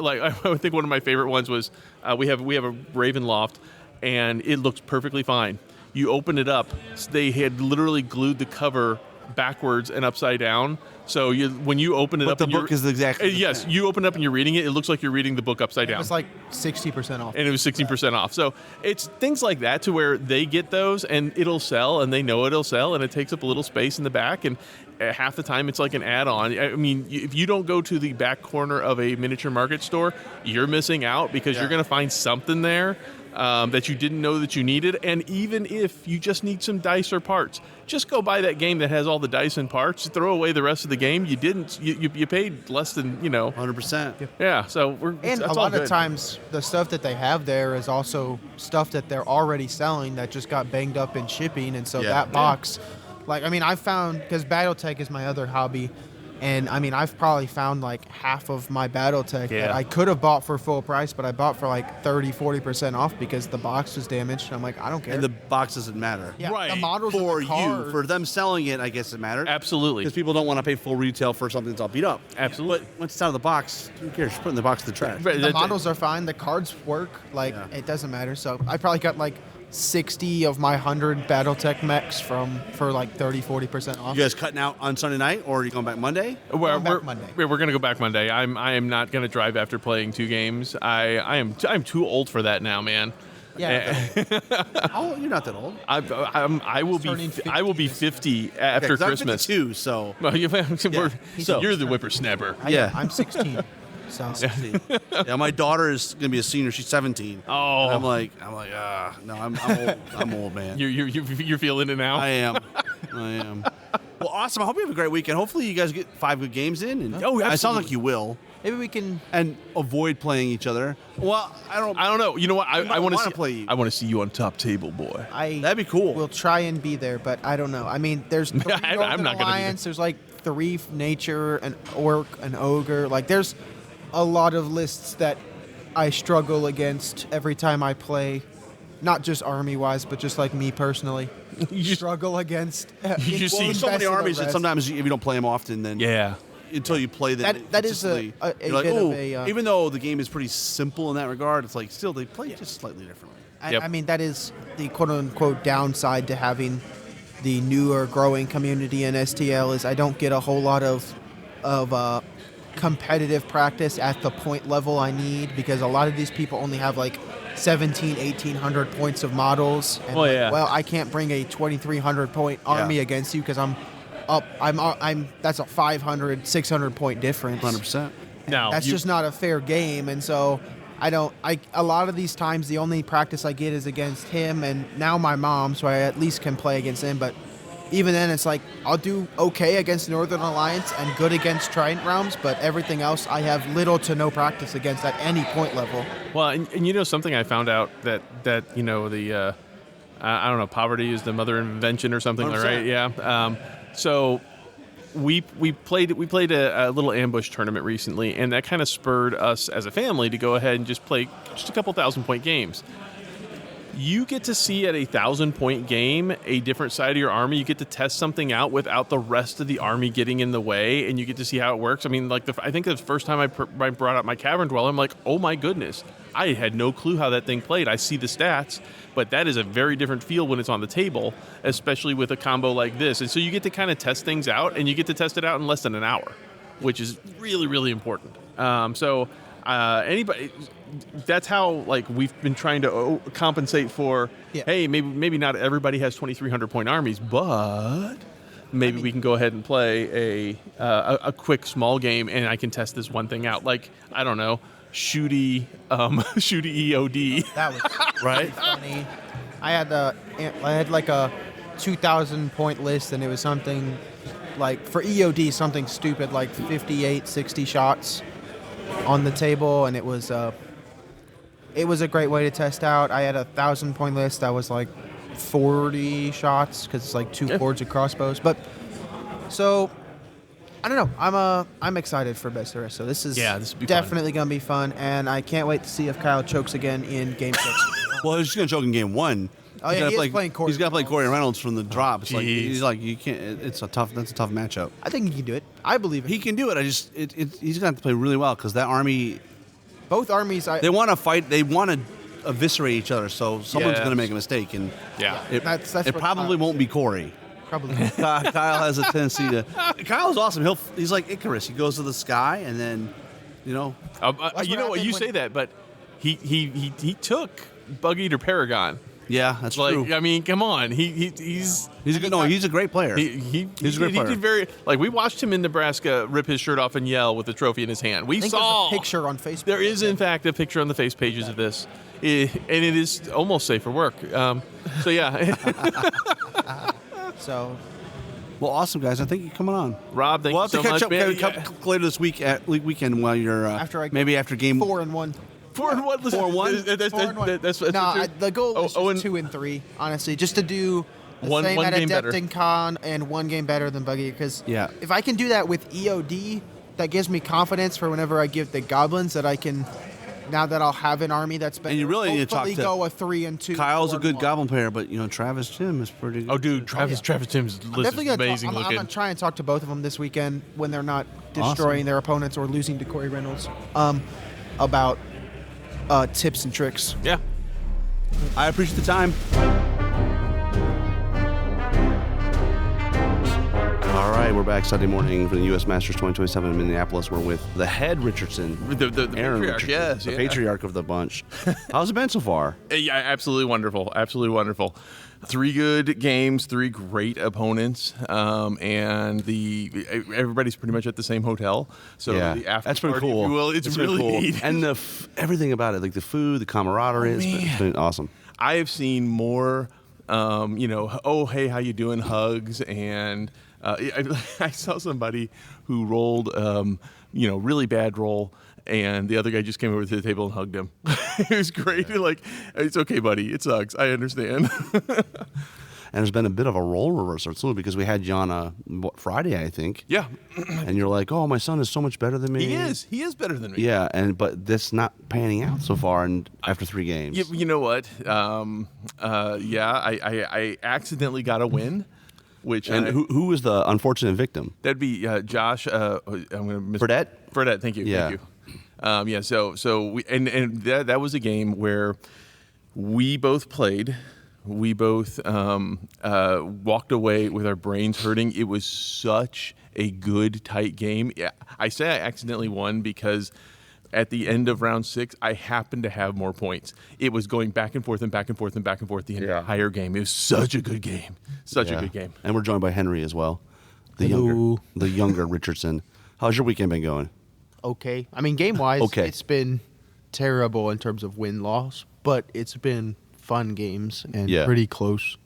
think one of my favorite ones was we have a Ravenloft, and it looks perfectly fine. You open it up, they had literally glued the cover backwards and upside down. So when you open it up, the book is exactly the yes. same. You open it up and you're reading it. It looks like you're reading the book upside down. It was like 60% off. And it was 16% off. So it's things like that to where they get those and it'll sell, and they know it'll sell, and it takes up a little space in the back. And half the time it's like an add-on. I mean, if you don't go to the back corner of a Miniature Market store, you're missing out, because you're going to find something there that you didn't know that you needed. And even if you just need some dice or parts, just go buy that game that has all the dice and parts. Throw away the rest of the game. You didn't. You paid less than 100%. Yeah. So a lot of times the stuff that they have there is also stuff that they're already selling that just got banged up in shipping, and so that box, I found, because BattleTech is my other hobby. And I mean, I've probably found like half of my BattleTech that I could have bought for full price, but I bought for like 30-40% off because the box was damaged. I'm like, I don't care. And the box doesn't matter. Yeah, Right. the models For in the card, you. For them selling it, I guess it matters. Absolutely. Because people don't want to pay full retail for something that's all beat up. Absolutely. But once it's out of the box, who cares? Just put it in the box of the trash. the models are fine. The cards work. It doesn't matter. So I probably got like 60 of my 100 BattleTech mechs for like 30-40% off. You guys cutting out on Sunday night, or are you going back Monday? We're Monday. We're going to go back Monday. I am not going to drive after playing 2 games. I'm too old for that now, man. Yeah. Oh, you're not that old. I will be 50 after Christmas. I'm 52, so Well, you're the whippersnapper. I'm 16. So yeah, my daughter is gonna be a senior. She's 17. Oh, I'm like, no, I'm old. I'm old, man. You're feeling it now. I am. Well, awesome. I hope you have a great weekend. Hopefully, you guys get 5 good games in. And absolutely. It sounds like you will. maybe we can. And avoid playing each other. Well, I don't know. You know what? I want to play you. I want to see you on top table, boy. That'd be cool. We'll try and be there, but I don't know. I mean, there's 3 I'm not gonna be Alliance. There's like 3 nature, an orc, an ogre. Like there's a lot of lists that I struggle against every time I play. Not just army-wise, but just like me personally. You struggle against. You see so many armies that sometimes if you don't play them often, then until you play them. That is a like, bit of a. Even though the game is pretty simple in that regard, it's like still they play just slightly differently. I mean, that is the quote-unquote downside to having the newer growing community in STL is I don't get a whole lot of competitive practice at the point level I need, because a lot of these people only have like 1,800 points of models. And well, I can't bring a 2,300 point army against you because I'm that's a 500, 600 point difference. 100%. Now that's just not a fair game, and so a lot of these times the only practice I get is against him, and now my mom, so I at least can play against him. But even then, it's like I'll do okay against Northern Alliance and good against Trident Realms, but everything else I have little to no practice against at any point level. Well, and something I found out that the I don't know, poverty is the mother of invention or something, 100%. right? Yeah. So we played a little ambush tournament recently, and that kind of spurred us as a family to go ahead and just play just a couple 1,000-point games. You get to see at a 1,000-point game a different side of your army. You get to test something out without the rest of the army getting in the way, and you get to see how it works. I mean, like I think the first time I brought up my Cavern Dweller, I'm like, oh my goodness, I had no clue how that thing played. I see the stats, but that is a very different feel when it's on the table, especially with a combo like this. And so you get to kind of test things out, and you get to test it out in less than an hour, which is really, really important. Anybody, that's how like we've been trying to compensate for. Yeah. Hey, maybe not everybody has 2,300 point armies, but maybe we can go ahead and play a quick small game, and I can test this one thing out. Like, I don't know, shooty EOD. That was Right? funny. I had like a 2,000 point list, and it was something like for EOD something stupid like 58, 60 shots on the table, and it was a great way to test out. I had a 1,000 point list that was like 40 shots because it's like two cords of crossbows. But so I don't know. I'm excited for Best of the Rest. So this would be definitely gonna be fun, and I can't wait to see if Kyle chokes again in Game 6. Well, he's just going to choke in game 1. Oh, yeah, he is playing Corey He's got to play Corey Reynolds from the drop. It's like, Jeez. he's like, you can't. That's a tough matchup. I think he can do it. I believe it. He can do it. He's going to have to play really well because that army. Both armies. They want to fight. They want to evaluate each other. So someone's going to make a mistake, and Yeah. That's it what probably Kyle- won't be Corey. Probably. Kyle has a tendency to. Kyle's awesome. He's like Icarus. He goes to the sky, and then, you know what what? You happened say when- that, but he took Bug Eater Paragon. yeah, that's Like, true. I mean, come on. He's He's a good. No, he's a great player. He's a great he player. did very like we watched him in Nebraska rip his shirt off and yell with the trophy in his hand. We I think saw there's a picture on Facebook. There is in fact a picture on the face pages of this, and it is almost safe for work. So yeah, So Well, awesome, guys. I think you're coming on. Rob, thank We'll you have to so catch much. up man. later this weekend while you're maybe after game 4-1. 4-1. Listen, 4-1? That's 4-1. that's No, the goal is Oh, just 2-3. Honestly, just to do the One same at game Adept better. and Con and one game better than Buggy. Because Yeah. if I can do that with EOD, that gives me confidence for whenever I give the goblins that I can. Now that I'll have an army that's been And you really need to talk hopefully to go a 3-2. Kyle's a good 4-1. goblin player, but Travis Tim is pretty good. Oh, dude, Travis Tim's list is Definitely gonna amazing I'm looking. gonna try and talk to both of them this weekend when they're not destroying their opponents or losing to Corey Reynolds. About tips and tricks. Yeah. I appreciate the time. All right, we're back Sunday morning for the U.S. Masters 2027 in Minneapolis. We're with the head Richardson, The Aaron patriarch, Richardson, yes, the yeah. patriarch of the bunch. How's it been so far? Yeah, absolutely wonderful. Absolutely wonderful. 3 good games, 3 great opponents, and everybody's pretty much at the same hotel. So the after that's pretty party, cool. if you will, it's That's really pretty cool. neat. And everything about it, like the food, the camaraderie, it's been awesome. I have seen more, oh, hey, how you doing, hugs, and I saw somebody who rolled, really bad roll, and the other guy just came over to the table and hugged him. It was great. Like, it's okay, buddy. It sucks. I understand. And there's been a bit of a role reversal too, because we had you on Friday, I think. Yeah. And you're like, "Oh, my son is so much better than me." He is. He is better than me. Yeah, but that's not panning out so far. And after 3 games, You know what? I accidentally got a win, which and who was the unfortunate victim? that'd be Josh. I'm gonna miss Fredette? Fredette, thank you. Yeah. Thank you. So we and that was a game where we both played. We both walked away with our brains hurting. It was such a good, tight game. Yeah, I say I accidentally won because at the end of round 6, I happened to have more points. It was going back and forth and back and forth and back and forth the entire game. It was such a good game. Such a good game. And we're joined by Henry as well, the Hello. younger Richardson. How's your weekend been going? Okay. I mean, game-wise, Okay. it's been terrible in terms of win-loss, but it's been fun games and Yeah. pretty close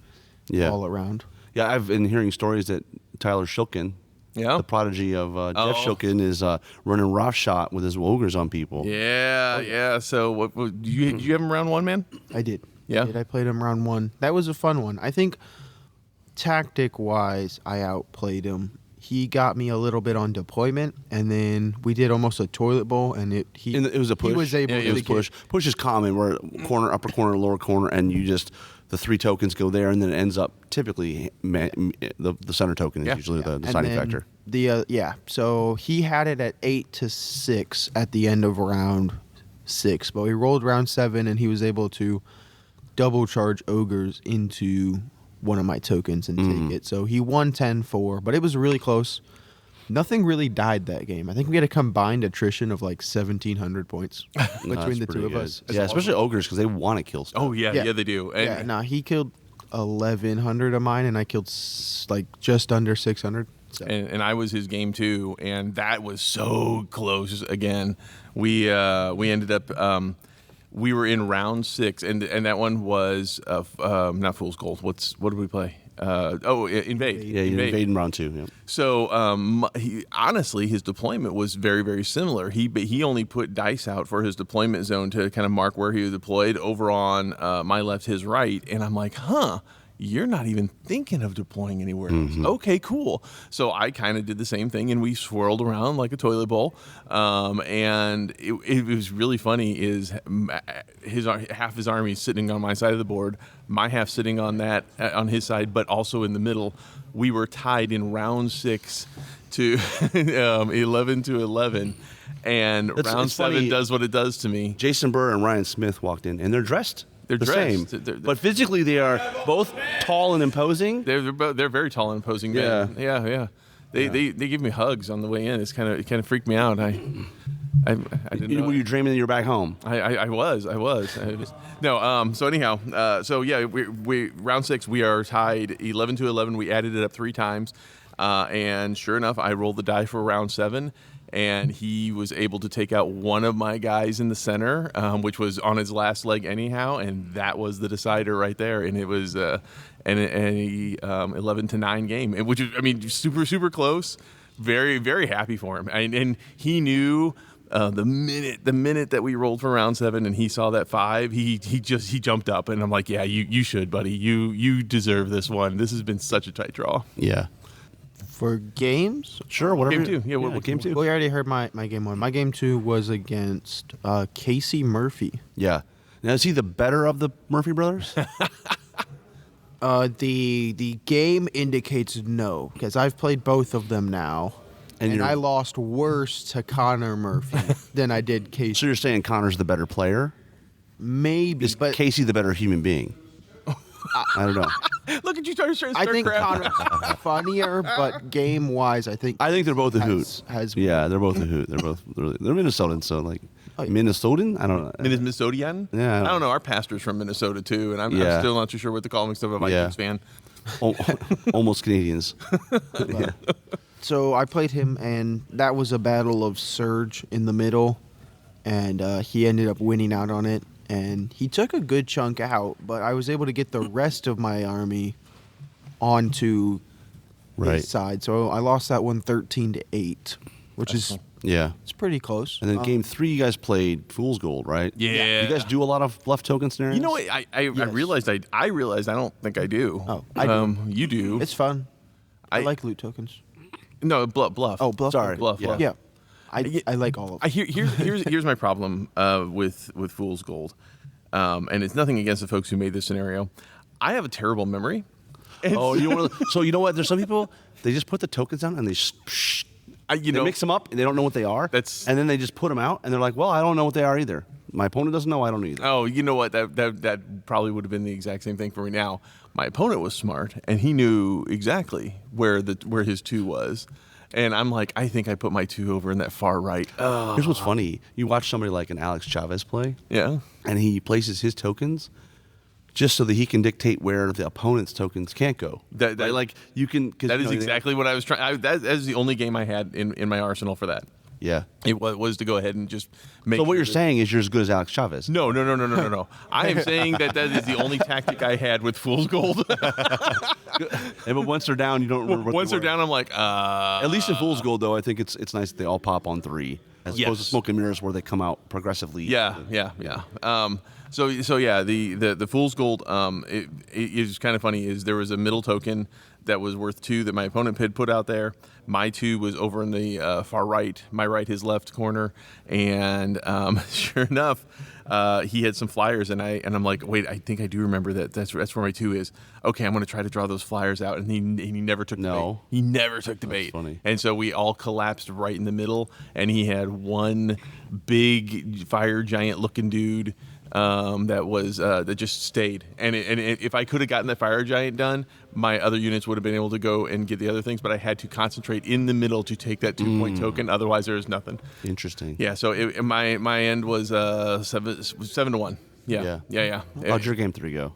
Yeah. all around. Yeah, I've been hearing stories that Tyler Shilkin, the prodigy of Jeff Shilkin, is running roughshod with his ogres on people. Yeah. So, what did you have him round 1, man? I did. Yeah? I played him round 1. That was a fun one. I think tactic-wise, I outplayed him. He got me a little bit on deployment, and then we did almost a toilet bowl, and it was a push. He was able to it was push. Push is common, where corner, upper corner, lower corner, and you just the 3 tokens go there, and then it ends up typically the center token is usually the deciding factor. So he had it at 8-6 at the end of round 6, but we rolled round 7, and he was able to double charge ogres into one of my tokens and take it. So he won 10-4, but it was really close. Nothing really died that game. I think we had a combined attrition of like 1,700 points between the two of us. Yeah, especially ogres, because they want to kill stuff. Oh, yeah, they do. And he killed 1,100 of mine, and I killed like just under 600. So. And I was his game too, and that was so close. Again, we ended up we were in round 6, and that one was not Fool's Gold. What did we play? Invade. Yeah, you invade in round 2. Yeah. So honestly, his deployment was very, very similar. He only put dice out for his deployment zone to kind of mark where he was deployed over on my left, his right, and I'm like, you're not even thinking of deploying anywhere else. Okay, cool. So I kind of did the same thing, and we swirled around like a toilet bowl. And it was really funny is half his army sitting on my side of the board, my half sitting on his side, but also in the middle. We were tied in round 6 to 11-11. And round 7 funny. Does what it does to me. Jason Burr and Ryan Smith walked in, and they're dressed. They're the dressed. same, but physically they are both tall and imposing. They're very tall and imposing. Yeah. They give me hugs on the way in. It kind of freaked me out. I didn't know. Were you dreaming that you were back home? I was. No. So anyhow. We round 6. We are tied 11-11. We added it up 3 times, and sure enough, I rolled the die for round 7. And he was able to take out one of my guys in the center, which was on his last leg anyhow, and that was the decider right there. And it was an 11-9 game, which is, super, super close. Very, very happy for him. And he knew the minute that we rolled for round 7, and he saw that 5, he jumped up, and I'm like, yeah, you should, buddy. You deserve this one. This has been such a tight draw. Yeah. For games? Sure, whatever. Game 2. Yeah, what game 2? Well, you already heard my game 1. My game 2 was against Casey Murphy. Yeah. Now, is he the better of the Murphy brothers? The game indicates no, because I've played both of them now, and I lost worse to Connor Murphy than I did Casey. So you're saying Connor's the better player? Maybe. Is Casey the better human being? I don't know. Look at you starting to I think Connor's funnier, but game-wise, I think they're both a hoot. They're both a hoot. They're Minnesotans, so like Minnesotan? I don't know. Minnesotian? Yeah. I don't know. Our pastor's from Minnesota too, and I'm still not too sure what to call him except a Vikings fan. Almost Canadians. Yeah. So I played him, and that was a battle of Surge in the middle, and he ended up winning out on it. And he took a good chunk out, but I was able to get the rest of my army onto his side. So I lost that one 13-8, which is it's pretty close. And then game 3, you guys played Fool's Gold, right? Yeah. You guys do a lot of left token scenarios? You know what? I realized I don't think I do. Oh, I do. You do. It's fun. I like loot tokens. No, bluff. Oh, bluff. Sorry. Bluff. Yeah. I like all of them. Here's my problem with Fool's Gold, and it's nothing against the folks who made this scenario. I have a terrible memory. So you know what? There's some people, they just put the tokens down and they mix them up and they don't know what they are. And then they just put them out and they're like, well, I don't know what they are either. My opponent doesn't know. I don't either. Oh, you know what? That probably would have been the exact same thing for me now. My opponent was smart and he knew exactly where his 2 was. And I'm like, I think I put my 2 over in that far right. Here's what's funny. You watch somebody like an Alex Chavez play. Yeah. And he places his tokens just so that he can dictate where the opponent's tokens can't go. That is exactly what I was trying. That is the only game I had in my arsenal for that. Yeah. It was to go ahead and just make. So what you're saying is you're as good as Alex Chavez. No. I am saying that is the only tactic I had with Fool's Gold. Yeah, but once they're down, you don't remember. Once they're down, I'm like, At least in Fool's Gold, though, I think it's nice that they all pop on 3, as opposed to Smoke and Mirrors, where they come out progressively. Yeah. So yeah, the Fool's Gold. It is kind of funny. Is there was a middle token that was worth 2 that my opponent had put out there. My 2 was over in the far right, my right, his left corner, and sure enough, he had some flyers, and I'm like, wait, I think I do remember that. That's where my 2 is. Okay, I'm going to try to draw those flyers out, and he never took the bait. He never took the bait. Funny. And so we all collapsed right in the middle, and he had one big fire giant looking dude. That just stayed, and if I could have gotten that fire giant done, my other units would have been able to go and get the other things, but I had to concentrate in the middle to take that 2-point token. Otherwise, there was nothing. Interesting. Yeah. So my end was 7-1. Yeah. How'd your game 3 go?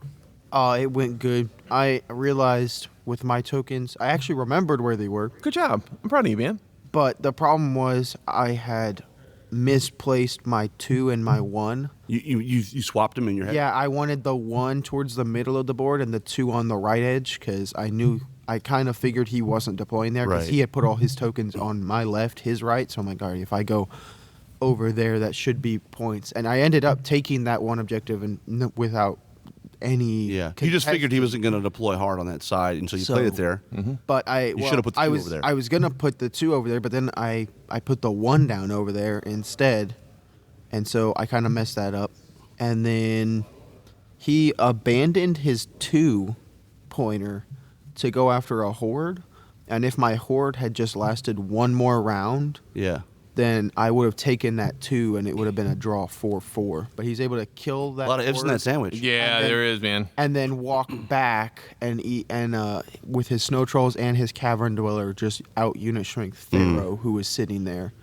It went good. I realized with my tokens, I actually remembered where they were. Good job. I'm proud of you, man. But the problem was I had misplaced my 2 and my 1. You swapped them in your head? Yeah, I wanted the 1 towards the middle of the board and the 2 on the right edge because I kind of figured he wasn't deploying there because he had put all his tokens on my left, his right. So I'm like, all right, if I go over there, that should be points. And I ended up taking that 1 objective and without any. Yeah, you just figured he wasn't going to deploy hard on that side, and so you played it there. But you should have put the 2 over there. I was going to put the 2 over there, but then I put the 1 down over there instead, and so I kind of messed that up. And then he abandoned his 2-pointer to go after a horde, and if my horde had just lasted 1 more round, then I would have taken that 2, and it would have been a draw 4-4. But he's able to kill that. A lot of ifs in that sandwich. Yeah, there is, man. And then walk back and eat, and with his snow trolls and his cavern dweller just out unit strength Pharaoh, who was sitting there.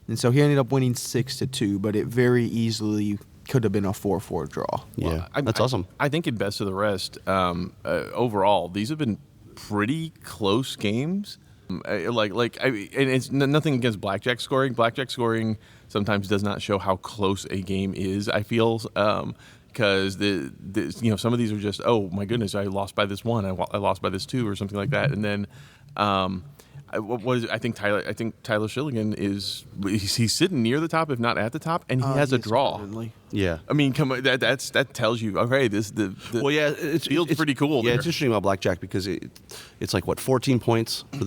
And so he ended up winning 6-2, but it very easily could have been a 4-4 draw. Yeah, that's awesome. I think in best of the rest, overall, these have been pretty close games. And it's nothing against blackjack scoring. Blackjack scoring sometimes does not show how close a game is, I feel, because some of these are just, oh my goodness, I lost by this 1, I lost by this 2, or something like that, and then. I think Tyler Shilligan he's sitting near the top, if not at the top, and he has a draw. Definitely. Yeah, I mean, come on, that tells you, okay, it's field's pretty cool. Yeah, there. it's interesting about blackjack because it's like 14 points for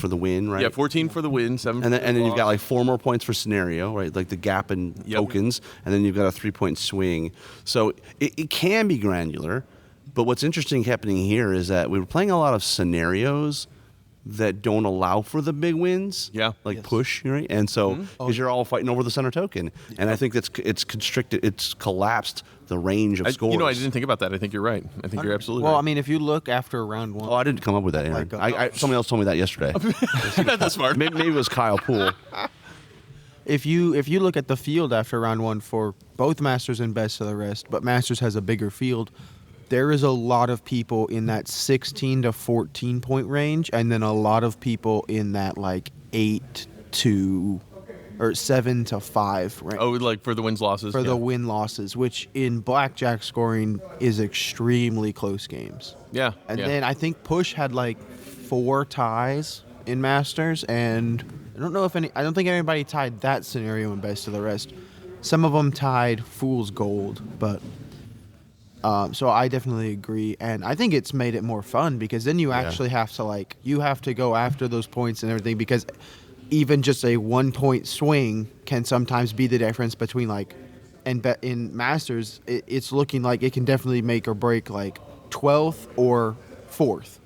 the win, right? Yeah, 14 for the win, 7. And then you've got like 4 more points for scenario, right? Like the gap in tokens, and then you've got a 3-point swing. So it can be granular, but what's interesting happening here is that we were playing a lot of scenarios that don't allow for the big wins, push, right? And so because you're all fighting over the center token, and I think it's constricted, it's collapsed the range of scores. I didn't think about that. I think you're right. I think you're absolutely right. Well, I mean, if you look after round 1. Oh, I didn't come up with that, Aaron. Somebody else told me that yesterday. You're not that smart. Maybe it was Kyle Poole. If you look at the field after round 1 for both Masters and best of the rest, but Masters has a bigger field, there is a lot of people in that 16 to 14 point range, and then a lot of people in that like 8 to or 7 to 5 range. Oh, like for the wins losses. For the win losses, which in blackjack scoring is extremely close games. Yeah. And then I think Push had like 4 ties in Masters, and I don't think anybody tied that scenario in best of the rest. Some of them tied Fool's Gold, but. So I definitely agree, and I think it's made it more fun because then you actually have to go after those points and everything, because even just a 1-point swing can sometimes be the difference between in Masters it's looking like it can definitely make or break like 12th or 4th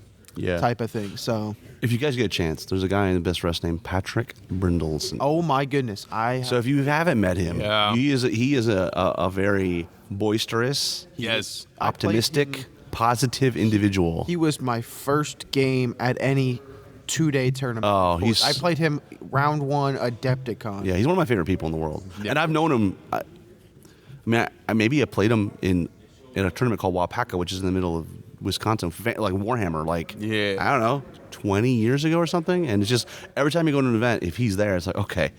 type of thing. So if you guys get a chance, there's a guy in the best rest named Patrick Brindleson. Oh my goodness! So if you haven't met him, he is a very boisterous, optimistic, positive individual. He was my first game at any 2-day tournament. Oh, I played him round 1 Adepticon. Yeah, he's one of my favorite people in the world, and I've known him. I played him in a tournament called Wapaka, which is in the middle of Wisconsin, like Warhammer, I don't know, 20 years ago or something. And it's just every time you go to an event, if he's there, it's like, okay,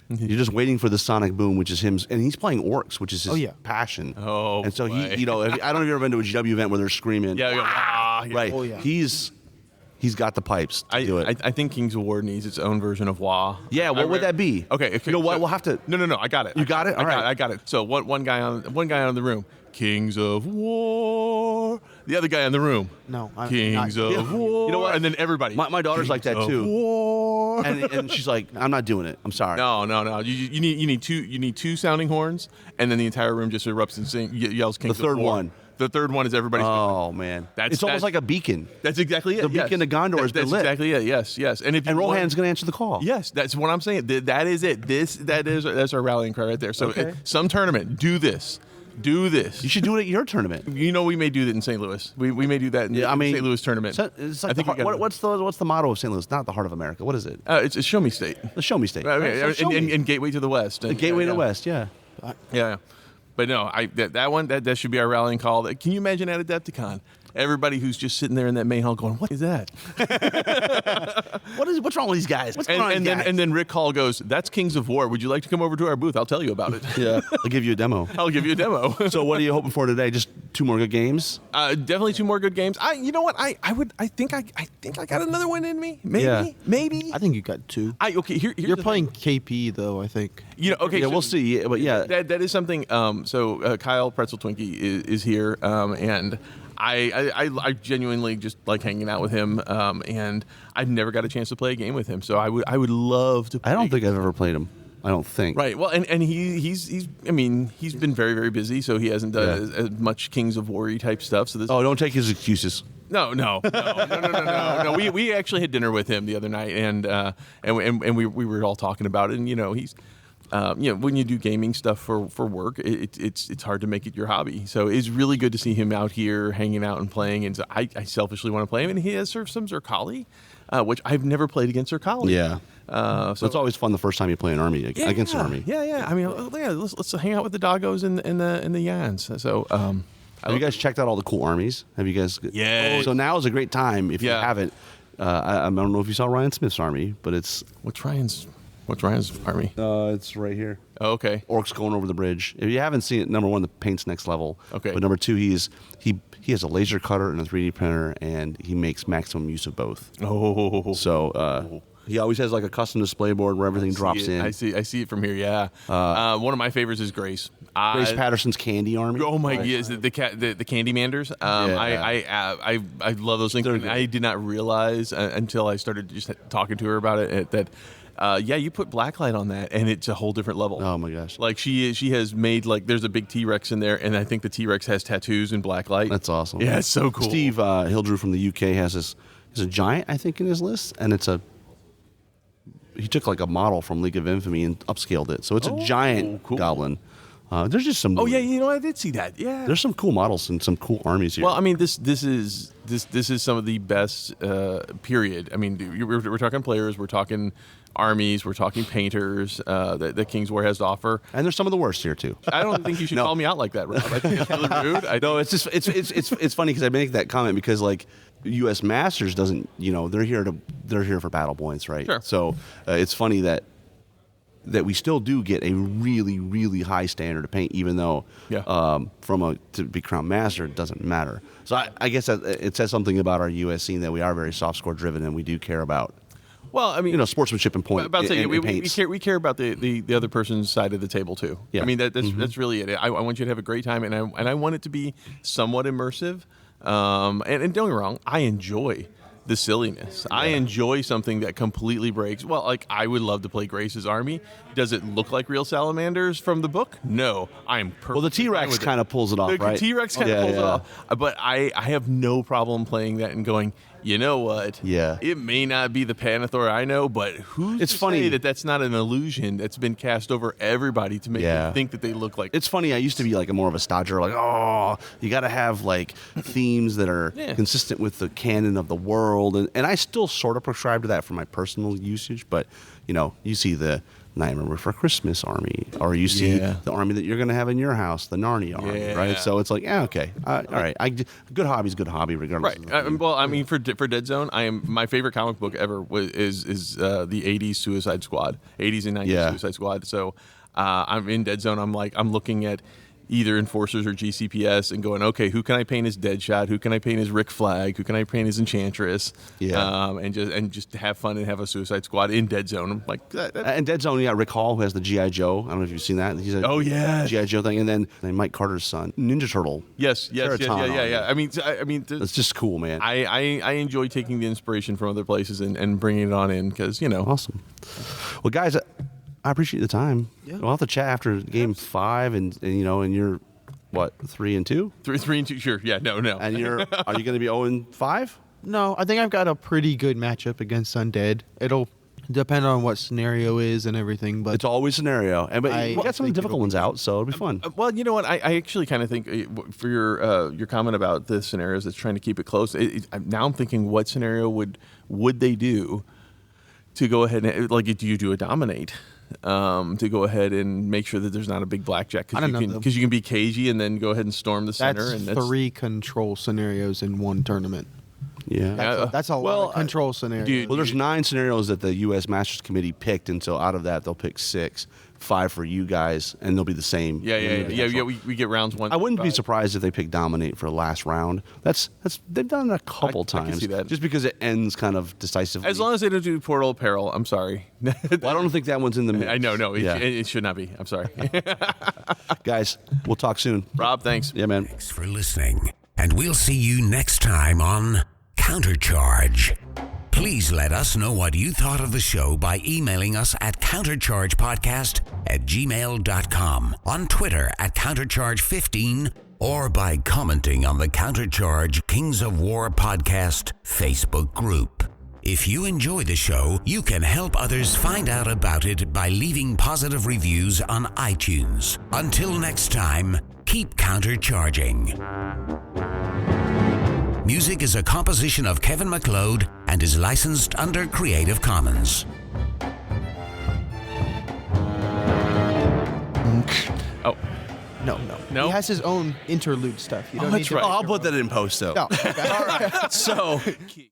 You're just waiting for the sonic boom, which is him, and he's playing orcs, which is his yeah. passion. Oh, and so boy. I don't know if you've ever been to a GW event where they're screaming. Yeah, Right. Oh, yeah. He's got the pipes to do it. I think Kings of War needs its own version of WoW. Yeah, what would that be? Okay. You know what? We'll have to. No. I got it. You got it? All right. I got it. So one guy out in the room. Kings of War. The other guy in the room. No, I'm Kings not. of War. You know what? And then everybody. My daughter's like that Kings of too. War. And she's like, I'm not doing it. I'm sorry. No. You need two sounding horns, and then the entire room just erupts and yells Kings The third of War. one. The third one is everybody's. Oh man, it's almost like a beacon. That's exactly it. The beacon of Gondor has been That's lit. exactly it. Yes. And if you Rohan's going to answer the call. Yes, that's what I'm saying. That is it. That's our rallying cry right there. So Okay. some tournament, do this. You should do it at your tournament. You know, we may do that in St. Louis. We may do that in the St. Louis tournament. It's like what's the motto of St. Louis? Not the heart of America. What is it? It's a show me state. The show me state. Okay, So show me. and Gateway to the West. The Gateway to the West. Yeah. Yeah. But no, that one should be our rallying call. Can you imagine at Adepticon? Everybody who's just sitting there in that main hall going, "What is that? What's wrong with these guys? What's going on with these guys?" And then Rick Hall goes, "That's Kings of War. Would you like to come over to our booth? I'll tell you about it." Yeah, I'll give you a demo. I'll give you a demo. So what are you hoping for today? Just 2 more good games? Definitely 2 more good games. You know what? I think I got another one in me. Maybe. Yeah. Maybe. I think you got 2. Here's You're the playing thing. KP though, I think. You know, okay. Yeah, so we'll see. But yeah, that is something. So Kyle Pretzel Twinkie is here, and I genuinely just like hanging out with him, and I've never got a chance to play a game with him. So I would love to. I don't think I've ever played him. I don't think. Right. Well, and he's been very, very busy, so he hasn't done as much Kings of War type stuff. So this. Oh, don't take his excuses. No. We actually had dinner with him the other night, and we were all talking about it, and he's. When you do gaming stuff for work, it's hard to make it your hobby. So it's really good to see him out here hanging out and playing. And so I selfishly want to play him. And he has some Zerkali, which I've never played against Zerkali. Yeah. So it's always fun the first time you play an army against an army. Yeah. I mean, let's hang out with the doggos and the Yans. So. Have you guys checked out all the cool armies? Have you guys? Yeah. So now is a great time if you haven't. I don't know if you saw Ryan Smith's army, but it's. What's Ryan's army? It's right here. Oh, okay. Orcs going over the bridge. If you haven't seen it, number 1, the paint's next level. Okay. But number 2, he has a laser cutter and a 3D printer, and he makes maximum use of both. Oh. So he always has like a custom display board where everything drops in. I see it from here. Yeah. One of my favorites is Grace. Grace Patterson's Candy Army. Oh my yes, the Candymanders. I love those things. I did not realize until I started just talking to her about it that. You put blacklight on that, and it's a whole different level. Oh my gosh! Like she has made there's a big T-Rex in there, and I think the T-Rex has tattoos and blacklight. That's awesome. Yeah, it's so cool. Steve Hildrew from the UK has a giant, I think, in his list, and he took like a model from League of Infamy and upscaled it, so it's a giant goblin. There's just some. Oh yeah, I did see that. Yeah, there's some cool models and some cool armies here. Well, I mean, this is some of the best period. I mean, we're talking players, we're talking armies, we're talking painters that King's War has to offer, and there's some of the worst here too. I don't think you should call me out like that, Rob. I think it's really rude. No, it's just it's funny because I make that comment because U.S. Masters doesn't they're here for battle points, right? Sure. So it's funny that we still do get a really, really high standard of paint, even though to be crowned master, it doesn't matter. So I guess it says something about our U.S. scene that we are very soft score driven and we do care about. Well, I mean, sportsmanship and point. About to say, we paints. care about the other person's side of the table too. Yeah. I mean that's really it. I want you to have a great time, and I want it to be somewhat immersive. And don't get me wrong, I enjoy the silliness. Yeah. I enjoy something that completely breaks. Well, I would love to play Grace's army. Does it look like real salamanders from the book? No, I'm perfect. Well, the T-Rex kind of pulls it off, right? The T-Rex kind of pulls it off. But I have no problem playing that and going, you know what? Yeah. It may not be the Panathor I know, but who's to say that that's not an illusion that's been cast over everybody to make you think that they look like. It's funny. I used to be more of a stodger, you got to have themes that are consistent with the canon of the world, and I still sort of prescribe to that for my personal usage. But you see the Nightmare Before Christmas army, or you see the army that you're going to have in your house, the Narnia army, right? So it's like, okay, all right. Good hobby's good hobby, regardless. Right. Well, I mean, for Dead Zone, my favorite comic book ever is the '80s Suicide Squad, '80s and '90s Suicide Squad. So I'm in Dead Zone. I'm looking at either Enforcers or GCPS and going, okay, who can I paint as Deadshot? Who can I paint as Rick Flag? Who can I paint as Enchantress? And just have fun and have a Suicide Squad in Dead Zone. I'm like, and Dead Zone, you got Rick Hall, who has the G.I. Joe. I don't know if you've seen that. He's G.I. Joe thing, and then Mike Carter's son, Ninja Turtle. Yes. I mean, it's just cool, man. I enjoy taking the inspiration from other places and bringing it on in because Awesome. Well, guys, I appreciate the time. Yeah. We'll have to chat after game 5, and you're what, 3-2? 3-2, sure. Yeah, no. And are you going to be 0-5? No, I think I've got a pretty good matchup against Undead. It'll depend on what scenario is and everything, but it's always scenario. But we got some difficult ones out, so it'll be fun. Well, you know what? I actually kind of think for your comment about the scenarios that's trying to keep it close. Now I'm thinking, what scenario would they do to go ahead and do you do a dominate? To go ahead and make sure that there's not a big blackjack because you can be cagey and then go ahead and storm the center. That's 3 control scenarios in one tournament. Yeah, that's a lot of control scenarios. Well, there's 9 scenarios that the U.S. Masters Committee picked, and so out of that they'll pick 6, 5 for you guys, and they'll be the same. Yeah. We get rounds 1. I wouldn't be surprised if they pick Dominate for the last round. They've done it a couple times. I can see that. Just because it ends kind of decisively. As long as they don't do Portal of Peril, I'm sorry. Well, I don't think that one's in the mix. I know, it should not be. I'm sorry. Guys, we'll talk soon. Rob, thanks. Yeah, man. Thanks for listening, and we'll see you next time on Countercharge. Please let us know what you thought of the show by emailing us at counterchargepodcast@gmail.com, on Twitter at countercharge15, or by commenting on the Countercharge Kings of War podcast Facebook group. If you enjoy the show, you can help others find out about it by leaving positive reviews on iTunes. Until next time, keep countercharging. Music is a composition of Kevin MacLeod and is licensed under Creative Commons. Oh. No. He has his own interlude stuff. You don't need to. I'll put that in post, though. No. Okay. All right. So...